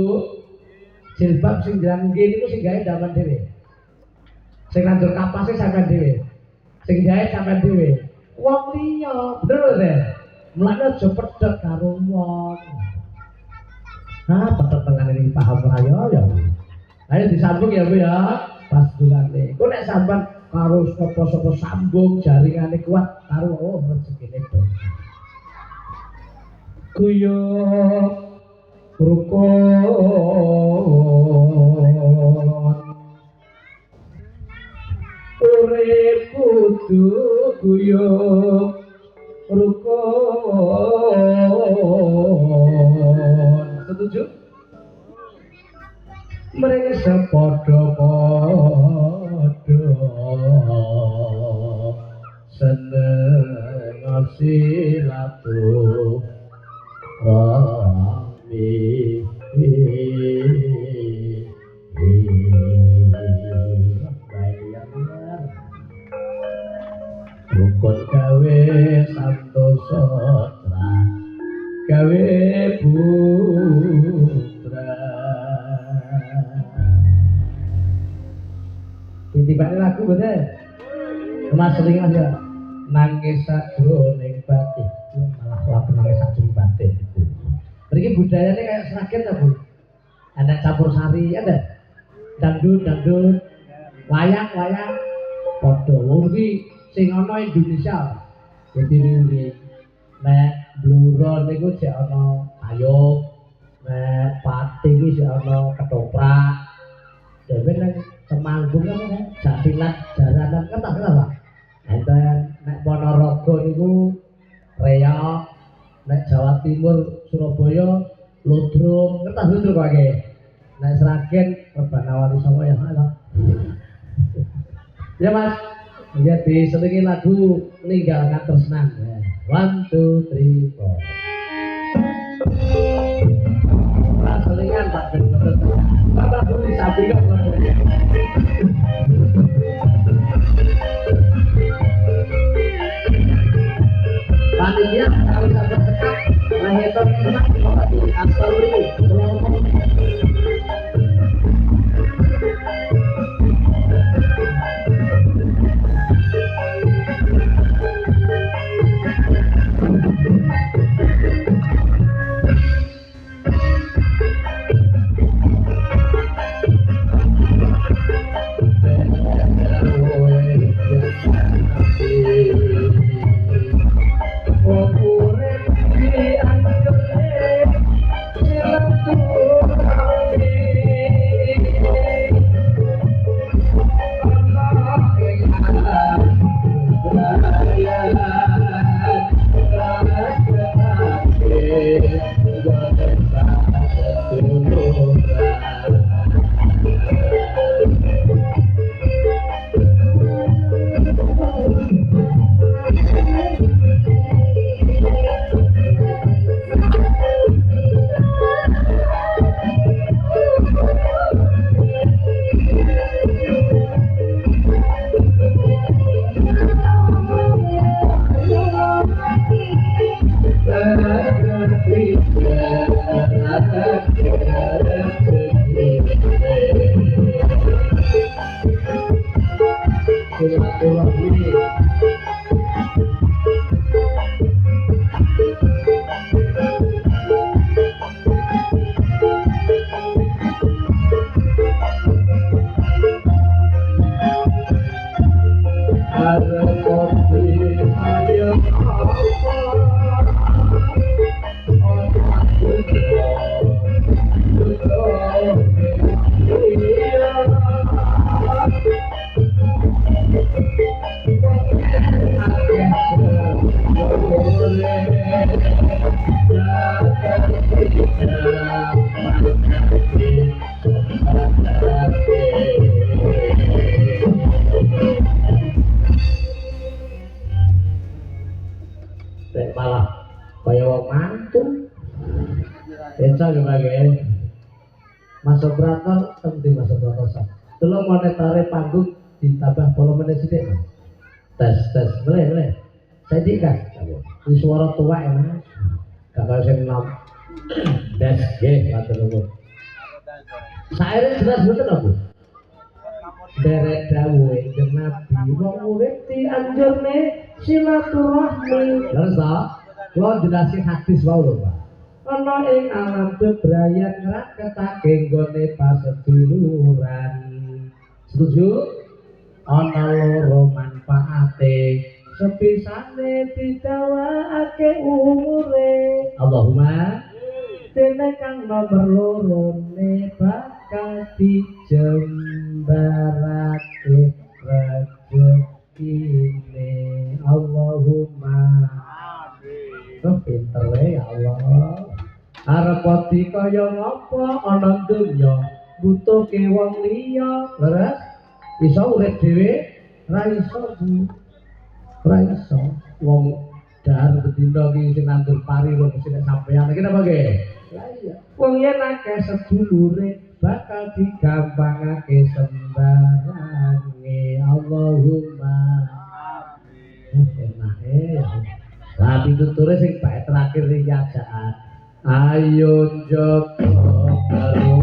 jilbab sing jalan nggih niku sing gawe dalan dhewe sing nandur kapase sampean dhewe sing gawe sampean dhewe wong liya bener lho mulane aja pedhot karo wong pedhot tengane iki paham ayo ya ayo disambung ya Bu ya pas bulane kok nek sampean karo sapa-sapa sambung jaringane kuat karo rezekine do guyub rukun urip kudu guyub rukun setuju mereka padha-padha seneng silaturahmi rukun gawe santosa gawe putra titipane lagu bener Mas selingan ya nangis sajroning batin malah lagu nangis sajroning batin mriki budayane kayak seragen ta Bu ada campur sari ada dangdut wayang padha wong iki sing ana Indonesia dadi nuri nek bluro niku jek ana ayo nek pati iki jek ana ketoprak dhewe nang Temanggung kan jak silat jaranan kan tak kenapa enten nek Ponorogo niku reok nek Jawa Timur Surabaya Ludrung kertas Ludrung wae nek Sragen Rebana Wali Songo ya ya Mas ya diselingi lagu Ninggalkan Tresnan 1 2 3 4 selingan Pak bener Bapak boleh sapi kok panitia harus ada sekat lahirkan emak asal dulu Malah kaya wong mantu. Encang yo kage. Mas Sobrato temti Mas Sobrato sak. Delok monetare panggung ditambah volume sithik. Tes boleh. Saya dikas. Ini suara tua ya Mas. Gak kaya sing nom. Des nggih matur nuwun. Saire jelas mboten apa? Derek dawuhe Nabi wong urip dianjurne silaturahmi. Leres ta? Kula jelasin hadis wae lho, Pak. Ana ing alam bebrayan raketake nggone paseduluran. Setuju? Ana loro manfaate sepisane didawake umure. Allahumma dene kang nomor loro ne bakal dijembarake rezekine. Allahumma amin. Pinter ya Allah. Arep pati kaya ngapa ana donya butuhke wong liya. Leres? Iso urip dhewe ra iso Bu. Ra iso. Wong dar bedina iki sing nandur pari wong sing sampeyan iki napa nggih? Lah iya. Wong yen akeh sedulure bakal digampangake sembarange. Allahumma amin. Enake ya. Lah pituture sing bae terakhir iki ajaan. Ayo njogo karo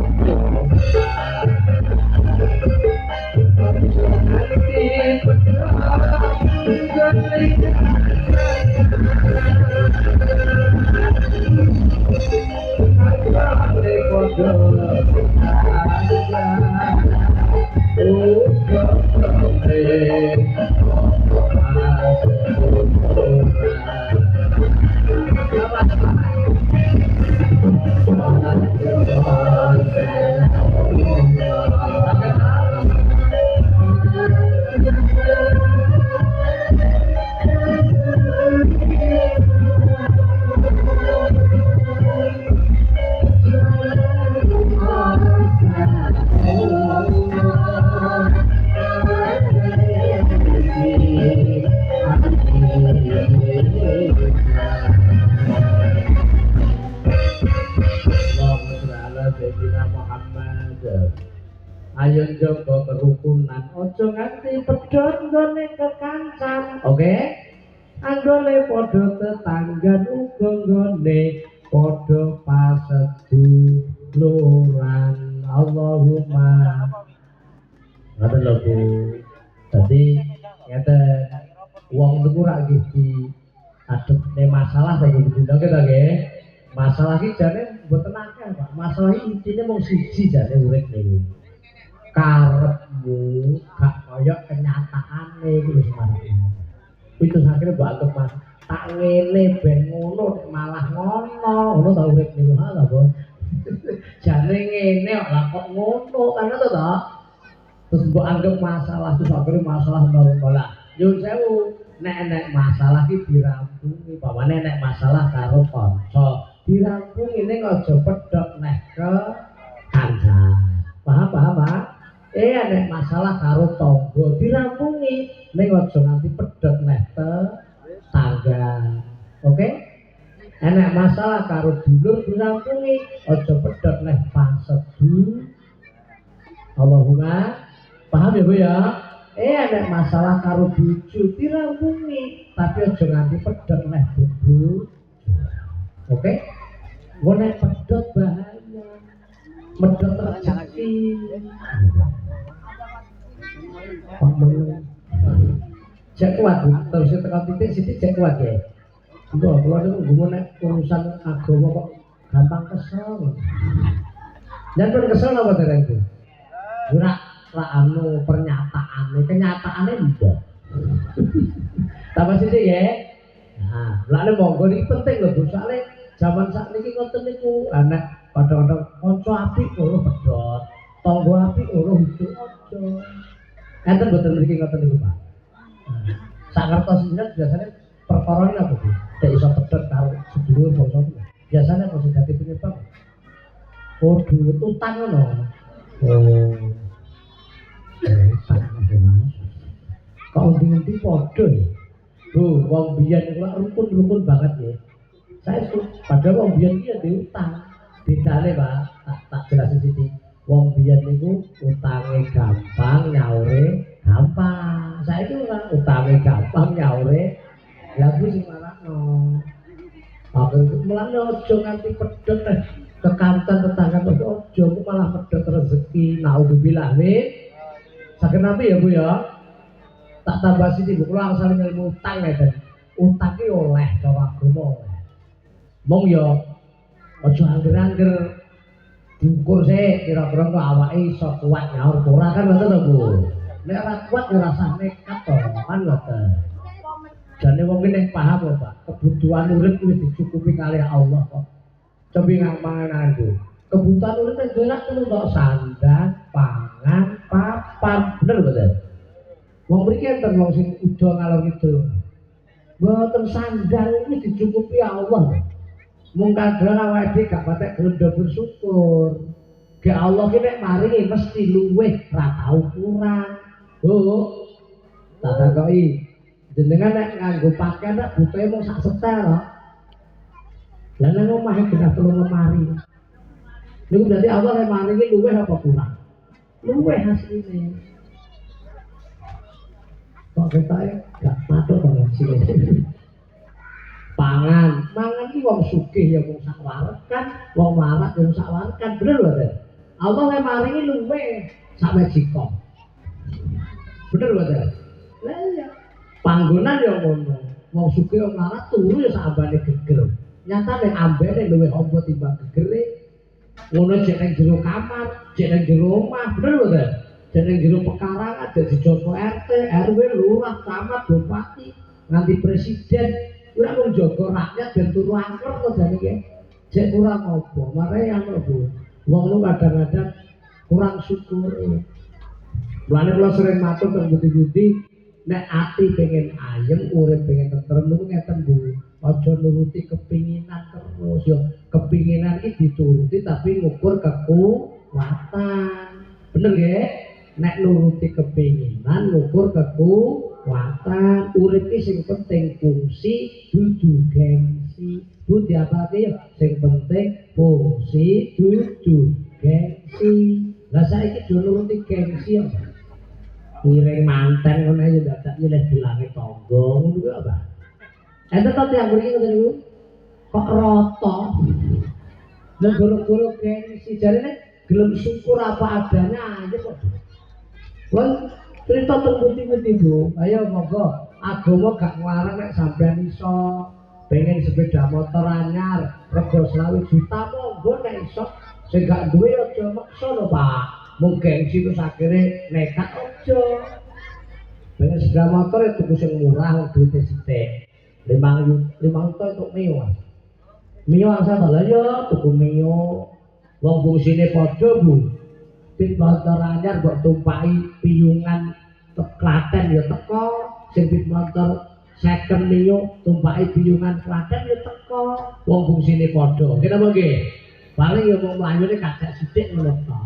ayo njogo kerukunan, ojo nganti pedhot nggone kekancan. Oke? Anggone padha tetanggan uga nggone padha paseduluran. Allahumma. Ngoten lho Bu. Dadi ngeten wong niku ra nggih di adepne masalah to Bu. Nggih to nggih. Masalah iki jane mboten akeh, Pak. Masalah iki intine mung siji jane urip niku. Karepmu gak kaya kenyataane iki wis marang. Itu akhirnya mbak anggap Mas tak ngene ben ngono malah ngono ta urip niku ha lho jane ngene kok ngono kan to ta terus mbok anggap masalah terus akhirnya masalah normal lah nyun sewu nek masalah iki dirampungi pawane nek masalah karo kanca dirampungi ning aja pedhot nek ke kanca paham Pak nek masalah karo tangga dirampungi ning aja nganti pedhot nek ke tangga. Oke? Enek masalah karo dulur dirampungi aja pedhot nek pasedu. Allahumma paham ya Bu ya? Enek masalah karo bojo dirampungi tapi aja nganti pedhot nek bojo. Oke? Ngene pedhot bahaya. Medhot rezeki. Cek kuat terus tekan titik sithik cek kuat ya. Engko kula niku nek urusan agama kok gampang kesel. Jangan kesel apa dereng itu? Ora anu kenyataane ndak. Tambah sithik ya. Nah, lha monggo iki penting lho, soalnya zaman sakniki ngoten niku anak kadang-kadang kanca apik ora pedhot, tangga apik ora hidup aja. Enten boten mriki ngoten niku, Pak. Sak ngertos sinten biasane perkara ini apa Bu? Dek iso pedhot karo sedulur dhuwur bangsa. Biasanya kok dadi penyebab. Oh, duit utang ngono. Oh. Kok ngendi-ngendi padha ya. Bu, wong biyen iku rukun-rukun banget ya. Saya padahal wong biyen iki ya diutang. Bedane, Pak, tak jelasin sithik. Wong biyen niku utange gampang, nyaure gampang. Saiki ora utange gampang, nyaure lha kuwi sing marakno. Apa mulane aja nganti pedhot ke kantor tetangga aja ku malah pedhot rezeki. Naudzubillah min. Saken nabi ya Bu ya. Tak tambah sithik Bu, kula asal ilmu utang ya dan utang ki oleh cara agama. Mong ya aja angger-angger diukur sih kira-kira kok awake iso kuat nyaur ora kan ngoten to Bu. Nek ora kuat ya rasah nekat to kan ngoten. Jane wong ki nek paham lho Pak, kebutuhan urip wis dicukupi kali Allah kok. Cobi ngamangan Bu. Kebutuhan urip wis enak kuwi kok sandang, pangan, papan, bener mboten? Wong mriki enten wong sing uda ngalor kidul. Mboten sandang wis dicukupi Allah. Mung kadang awake dhewe gak patek gelem bersyukur. Ge Allah ki nek maringi mesti luwih, ora tau kurang. Bu, tak takoki, jenengan nek nganggo pakaian nek butuhe mung sak setel kok. Lah nang omah iki dak perlu lemari. Niku berarti Allah nek maringi luwih apa kurang? Luwih asline. Kok ketae gak patut banget sih. Pangan, mangan iki wong sugih ya wong sak warekan, wong larat ya sak warekan, bener lho Den. Allah nek maringi luwih sak wejiko. Bener lho Den. Lah iya. Panggonan ya ngono. Wong sugih wong larat turu ya sak ambane geger. Nyatane ambene luwih amba timbang gegere. Ngono jek nang jero kamar, jek nang jero omah, bener lho Den. Jek nang jero pekarangan dadi Joko RT, RW, lurah, camat, bupati, nganti presiden. Ora mung jaga rakyat ben turu angker kok jane iki. Jek kurang apa? Mare yang Bu. Wong lu kadang-kadang kurang syukur. Mulane kula sering matur teng budi-budi nek ati pengen ayem, urip pengen tentrem niku ngeten Bu. Aja nuruti kepinginan terus yo. Kepinginan iki dituruti tapi ngukur kekuatan. Bener nggih? Nek nuruti kepinginan ngukur kekuatan. Urip iki sing penting fungsi dudu gengsi. Bu diapake ya sing penting fungsi dudu gengsi. Lah saiki do nuruti gengsi ya. Ngiring manten ngono ae dadak nyeleh gelange tangga ngono kuwi apa? Enten to tiyang mriki ngoten niku. Kok rata. Lah goro-goro gengsi jarine gelem syukur apa adanya aja kok. Wong cerita teng putih-putih Bu, ayo monggo agama gak nglarang nek sampean iso pengen sepeda motor anyar rego 20 juta monggo nek iso sing gak duwe aja maksa lho Pak. Mung gengsi terus akhire nekat aja. Pengen sepeda motor itu tuku sing murah duwite sithik. 5 juta untuk mewah. Mewah sama lah yo tuku meo. Wong fungsine padha Bu. Pit motor anyar mbok tumpaki piyungan Klaten ya teko, sing pit motor second Mio tumpaki piyungan Klaten ya teko. Wong fungsine padha. Kira apa nggih? Paling ya wong mlayune kacek sithik ngono to.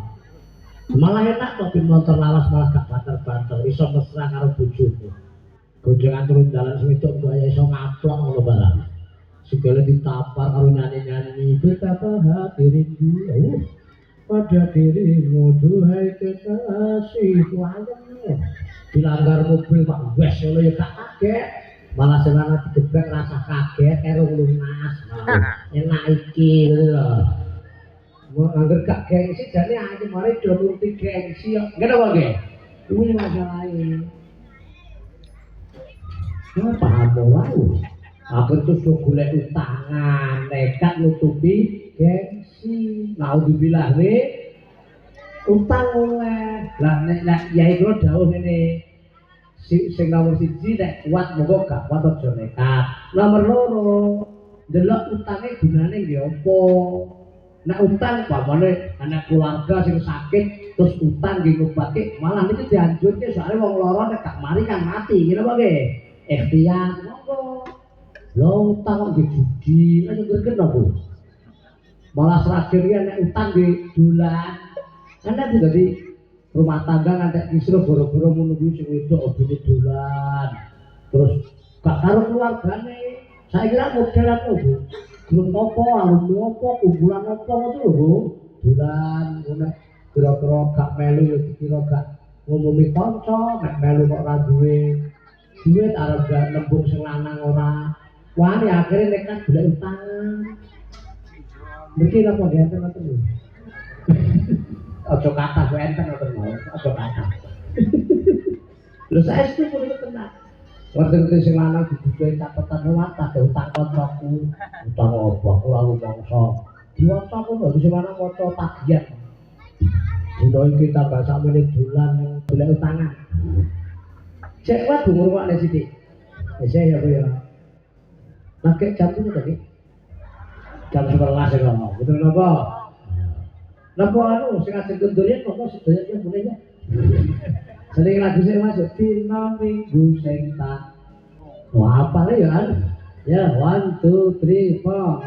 Malah enak to pit motor lawas malah gak banter-banter, iso mesra karo bojone. Goncengan turun dalan wedok kok ya iso ngaplok ngono barang. Segala ditapar karo nyanyi-nyanyi betapa hati rindu. Pada dirimu duhai kekasih wayang dilanggar mobil Pak wes ngono ya gak kaget malah senana digebrak rasa kaget karo lunas enak iki lho mau angger gak gengsi jane aja mari do nuruti gengsi kok ngene apa nggih kuwi masalahe ya paham wae aku terus golek utangan nekat nutupi gengsi naudzubillah utang oleh lah nek yai kula dawuh ngene sing nomor 1 nek kuat monggo gak kuat aja nekat nomor 2 ndelok utange gunane nggih apa nek utang pamane anak keluarga sing sakit terus utang nggih ngobati malah niki dianjurke soalnya wong lara nek gak mari kan mati ngene apa nggih ikhtiar monggo Lho utang kok judi, kan ngerken apa? Malah seragen iki nek utang nggih dolan. Kan nek dadi rumah tangga ngantek kisruh boro-boro ngono kuwi sing wedok hobine dolan. Terus gak karo keluargane. Saiki ra model apa, Bu? Belum apa, harus apa, kumpulan apa ngono lho, Bu. Dolan ngono kira-kira gak melu ya dikira gak ngomongin kanca, nek melu kok ora duwe duit arep gak nembung sing lanang ora. Wah, akhirnya nekat golek utang. Mungkin apa dia ngoten lho. Aja kathah kok enten ngoten mau, aja kathah. Lho saestu pun tenang. Wonten sing lanang dibutuhi catetan watah utang kancaku. Utang apa? Ora rumangsa. Diwaca kok lho sing lanang maca tagihan. Dino iki tambah sakmene dolan golek utangan. Cek wae ngurungane sithik. Wis ya Bu ya. Pakai jam itu tadi jam 11 ya ngomong, betul napa? Napa anu sing ajeng kendurian kok sedaya mulainya. Sering lagu sing masuk dina minggu sing tak. Wah, apa ya anu? Ya, 1 2 3 4.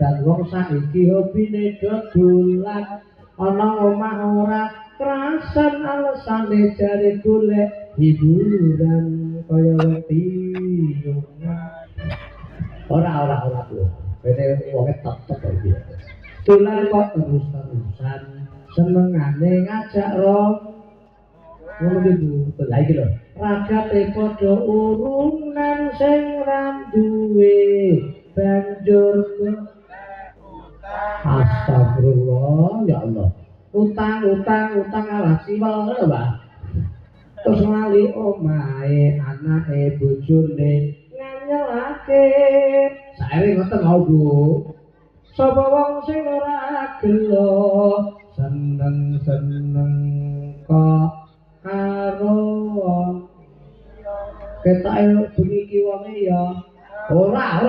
Dan wong saiki hobine dodolan ana omah ora krasan alesane jare golek hiburan kaya wong tiyungan ora tuh bene wonge tetep iki dolan kok terus-terusan senengane ngajak rom ngono iki lha iki lho ragate padha urunan sing randuwe banjur ke astagfirullah ya Allah utang ala siwal lho Mbak terus lali omahe anake bojone nganyelake saere ngoten mau Bu sapa wong sing ora gelo seneng kok karo ketoke bengi iki wonge ya ora.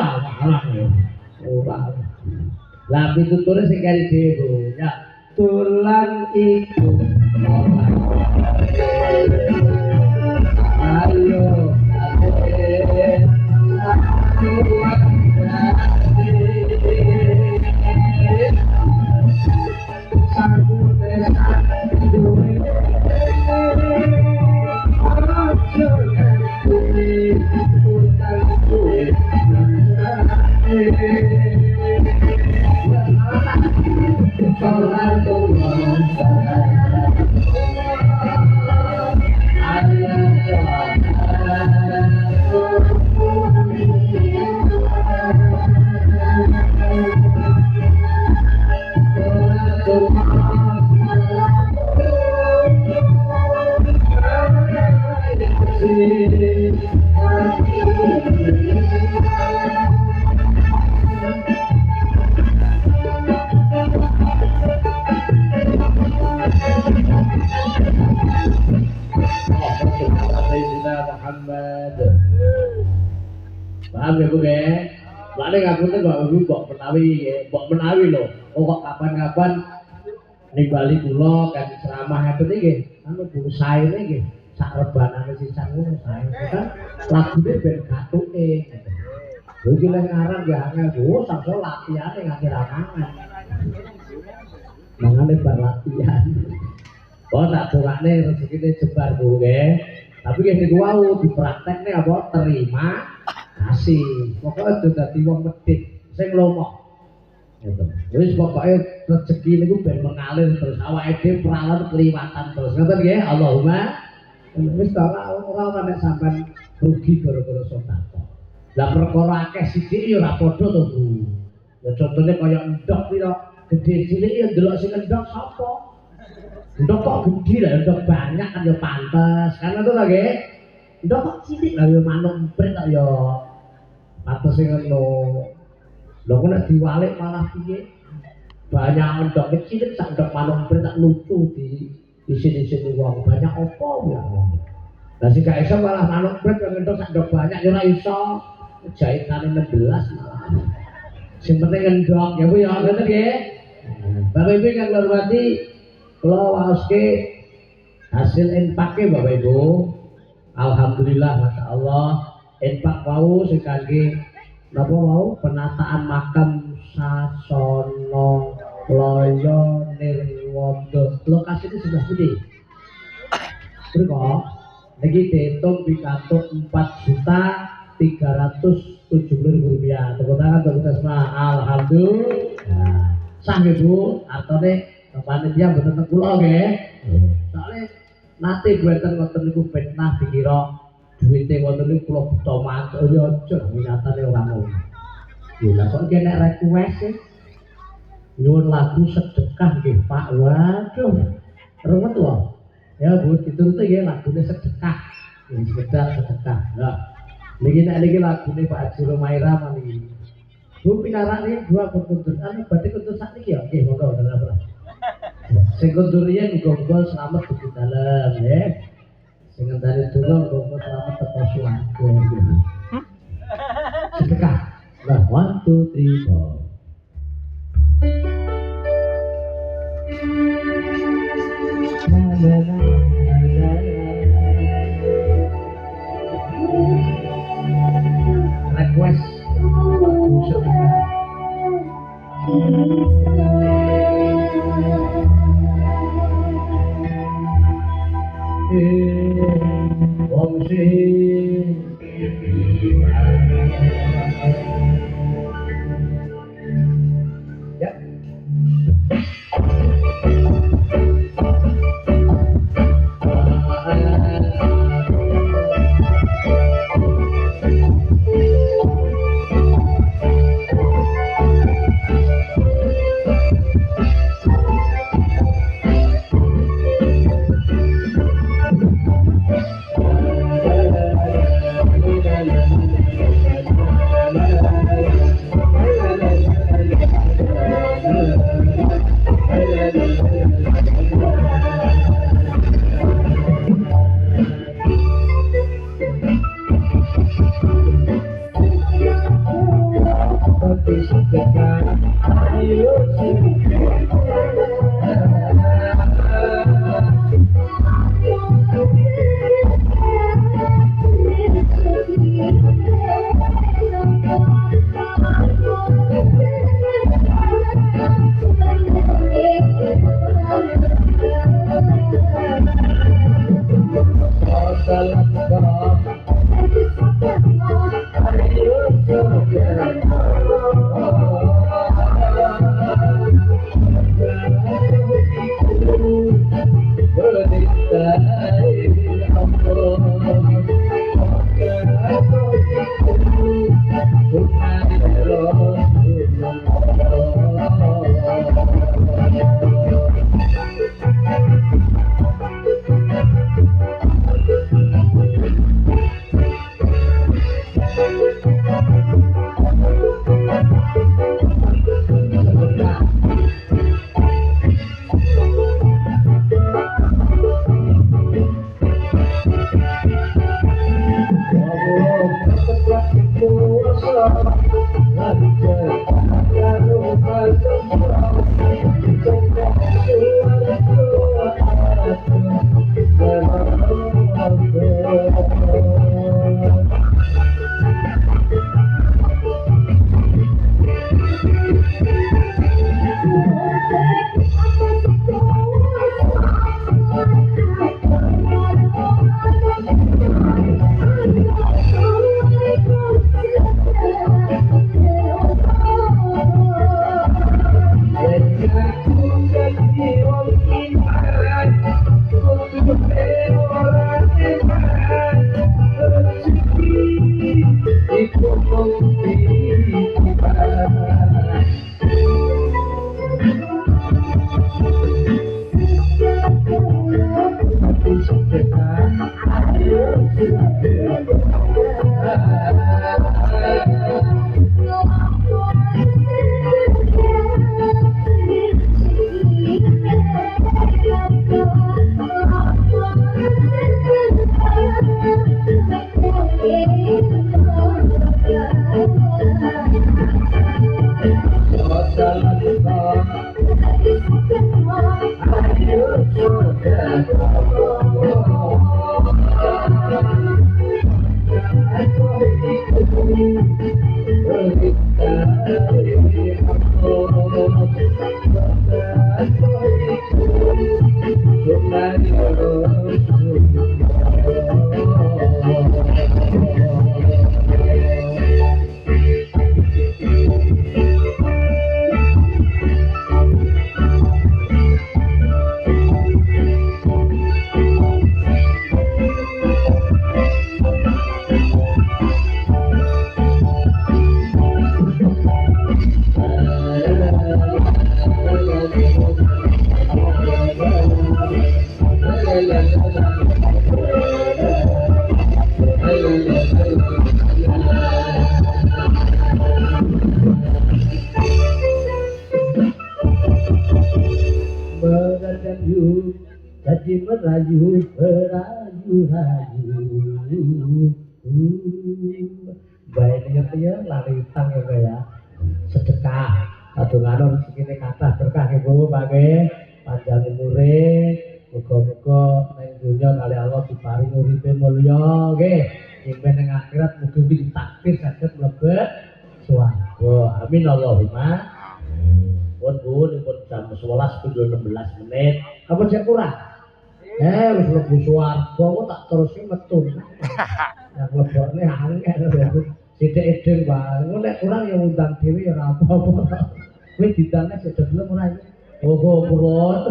Lah pituture sing kari dhewe ya. Tulan iku. Ayo. Muhammad. Paham ya Bu ya? Lane ngapunten Mbak Ibu mbok menawi nggih, mbok menawi lho. Kok kapan-kapan nimbali kula kan ceramah ngoten nggih, anu Bu saene nggih, sak rebanane sisan ngono sae. Kan lagune ben gatuke. Lho iki lek ngarang ya angel Bu, sakso latihane nganti ramangan. Mangane bar latihan. Oh tak turakne rezekine jebar Bu nggih. Tapi yang niku wau dipraktekne apa terima kasih. Pokoke aja dadi wong medhit sing lomo. Ngoten. Wis pokoke rezeki niku ben mengalir terus awake dhewe pralon kliwatan terus. Ngoten nggih. Allahumma wis ora nek sampean rugi gara-gara sedekah. Lah perkara akeh sithik ya ora padha to Bu. Ya contone kaya endhog pira gedhe cilik ya ndelok sing endhog sapa? Ndok kok gede lah, ndok banyak kan ya pantes. Karena itu lagi, ndok kok cilik lah ya manuk emprit tak ya pantes sing ngono. Lho kok nek diwalik malah piye? Banyak ndok kecil sak ndok manuk emprit tak lucu di sini-sini wong. Banyak apa ya? Lah sing gak iso malah manuk emprit yang ndok sak ndok banyak ya ora iso. Jahitane 16 malah. Sing penting ndok ya Bu ya, ngoten nggih. Bapak Ibu kang hormati, kalau waoske hasil infaknya Bapak Ibu, alhamdulillah masya Allah infak wau sekali napa wau penataan makam Sasono Loyo Nirwondo. Lokasi ini sudah gede. Berikut lagi dihitung pikantuk 4.370.000 rupiah. Tepuk tangan tepuk tangan. Alhamdulillah. Sah Bu, artone panitia mboten teng kula nggih. Soale nate buatan ngoten niku fitnah dikira duwite wonten niku kula buta mantuk ya aja nyatane ora ngono. Lha kok iki nek request nyuwun lagu sedekah nggih Pak. Waduh. Rumet wae. Ya Bu dituruti nggih lagune sedekah. Ini sekedar sedekah. Lah niki nek niki lagune Pak Haji Romaira maniki. Bu pinarak niki dua kuntur anu berarti kuntur sak niki ya. Nggih monggo ora. Sing kondurian muga-muga selamat di dalam ya. Sing ngenteni donga muga selamat teko swarga. Sedekah. Lah 1 2 3. Request lagu sedekah. Om Sri ya. Amin Allahumma. Pun jam 11:16 menit. Apa sih kurang? Wis mlebu swarga kok tak teruske metu. Yang lebokne angel. Sithik edeng wae. Nek kurang ya undang dhewe ya ora apa-apa. Kowe ditane sik gelem ora iki. Oh purun.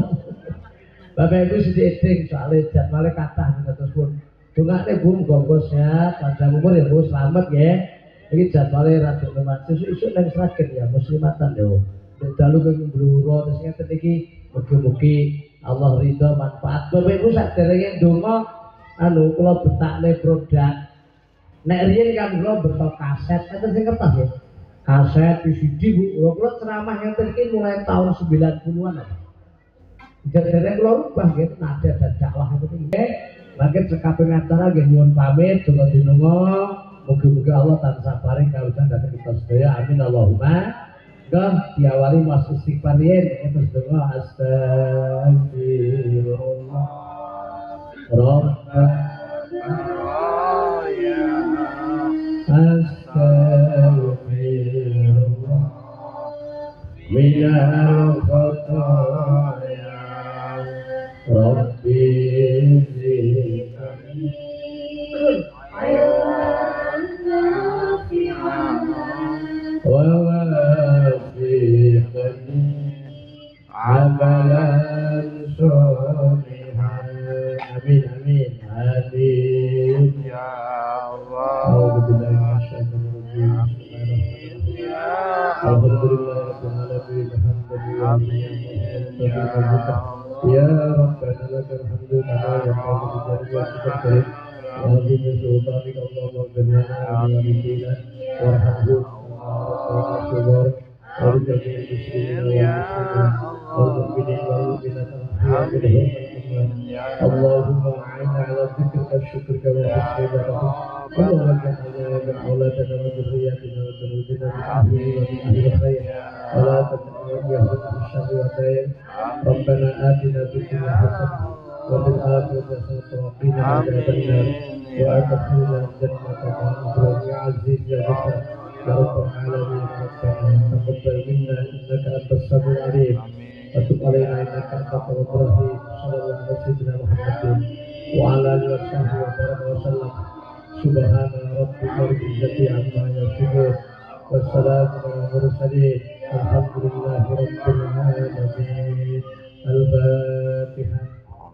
Bapak Ibu sithik edeng soalé jadwale kathah terus pun. Dongane Bu muga sehat, panjang umur ya Bu, selamat ya. Iki jadwale rada lumayan. Sesuk nang Sragen ya muslimatan yo. Dalu kang bluro terus ngeten iki mugi-mugi Allah ridho manfaat. Bapak Ibu saderenge ndonga anu kula bentakne produk. Nek riyen kan kula betok kaset, enten sing kertas ya. Kaset VCD Bu. Kula ceramah ngeten iki mulai tahun 90-an apa. Jadinya kula rubah nggih nada dan dakwah ngeten iki. Mangke sekabeh acara nggih nyuwun pamit donga dinunga. Mugi-mugi Allah tansah paring kawusan dhateng kita sedaya. Amin Allahumma. Gah diawali mas istighfar yen terus donga astagfirullah. Rabbana astagfirullah minal khotoya Rabbi zidni amalan sholihan. Amin amin amin ya Allah. Ya Rabbana lakal hamdu kama yanbaghi li jalalihi wa azimi sultanik Allahumma ighfir lana wa walidina warhamhum warhamhum ولجميع المسلمين والمؤمنين والمؤمنات اللهم أعنا على ذكرك وشكرك وحسن عبادتك اللهم اجعلنا من أولادنا وذرياتنا وذنوبنا من أهل ومن أهل الخير ولا تجعلنا يهود في الشر والخير ربنا آتنا في الدنيا حسنة وفي الآخرة حسنة وقنا عذاب النار وأدخلنا الجنة مع أبرار يا عزيز يا غفار يا رب العالمين ربنا تقبل منا إنك أنت السميع العليم وتب علينا إنك أنت التواب الرحيم صلى الله على سيدنا محمد وعلى آله وصحبه وبارك وسلم سبحان ربك رب العزة عما يصفون والسلام على المرسلين الحمد لله رب العالمين الفاتحة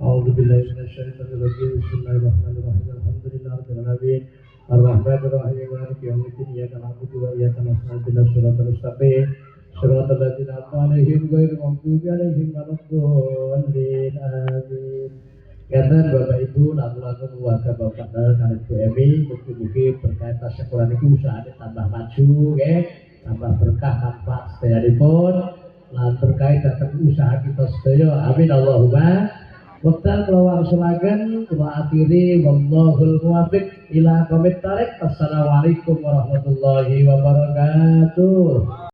أعوذ بالله من الشيطان الرجيم بسم الله الرحمن الرحيم الحمد لله رب العالمين الرحمن الرحيم مالك يوم الدين إياك نعبد وإياك نستعين اهدنا الصراط المستقيم صراط الذين أنعمت عليهم غير المغضوب عليهم ولا الضالين آمين. Karena Bapak Ibu lagu-lagu keluarga Bapak dan Ibu Emi mungkin berkait tasyakuran itu usahanya tambah maju, tambah berkah manfaat sedaya lan berkait dengan usaha kita sedaya. Amin Allahumma. Wekdal kula wangsulaken kula akhiri wallahul muwaffiq ila aqwamit thariq. Assalamualaikum warahmatullahi wabarakatuh.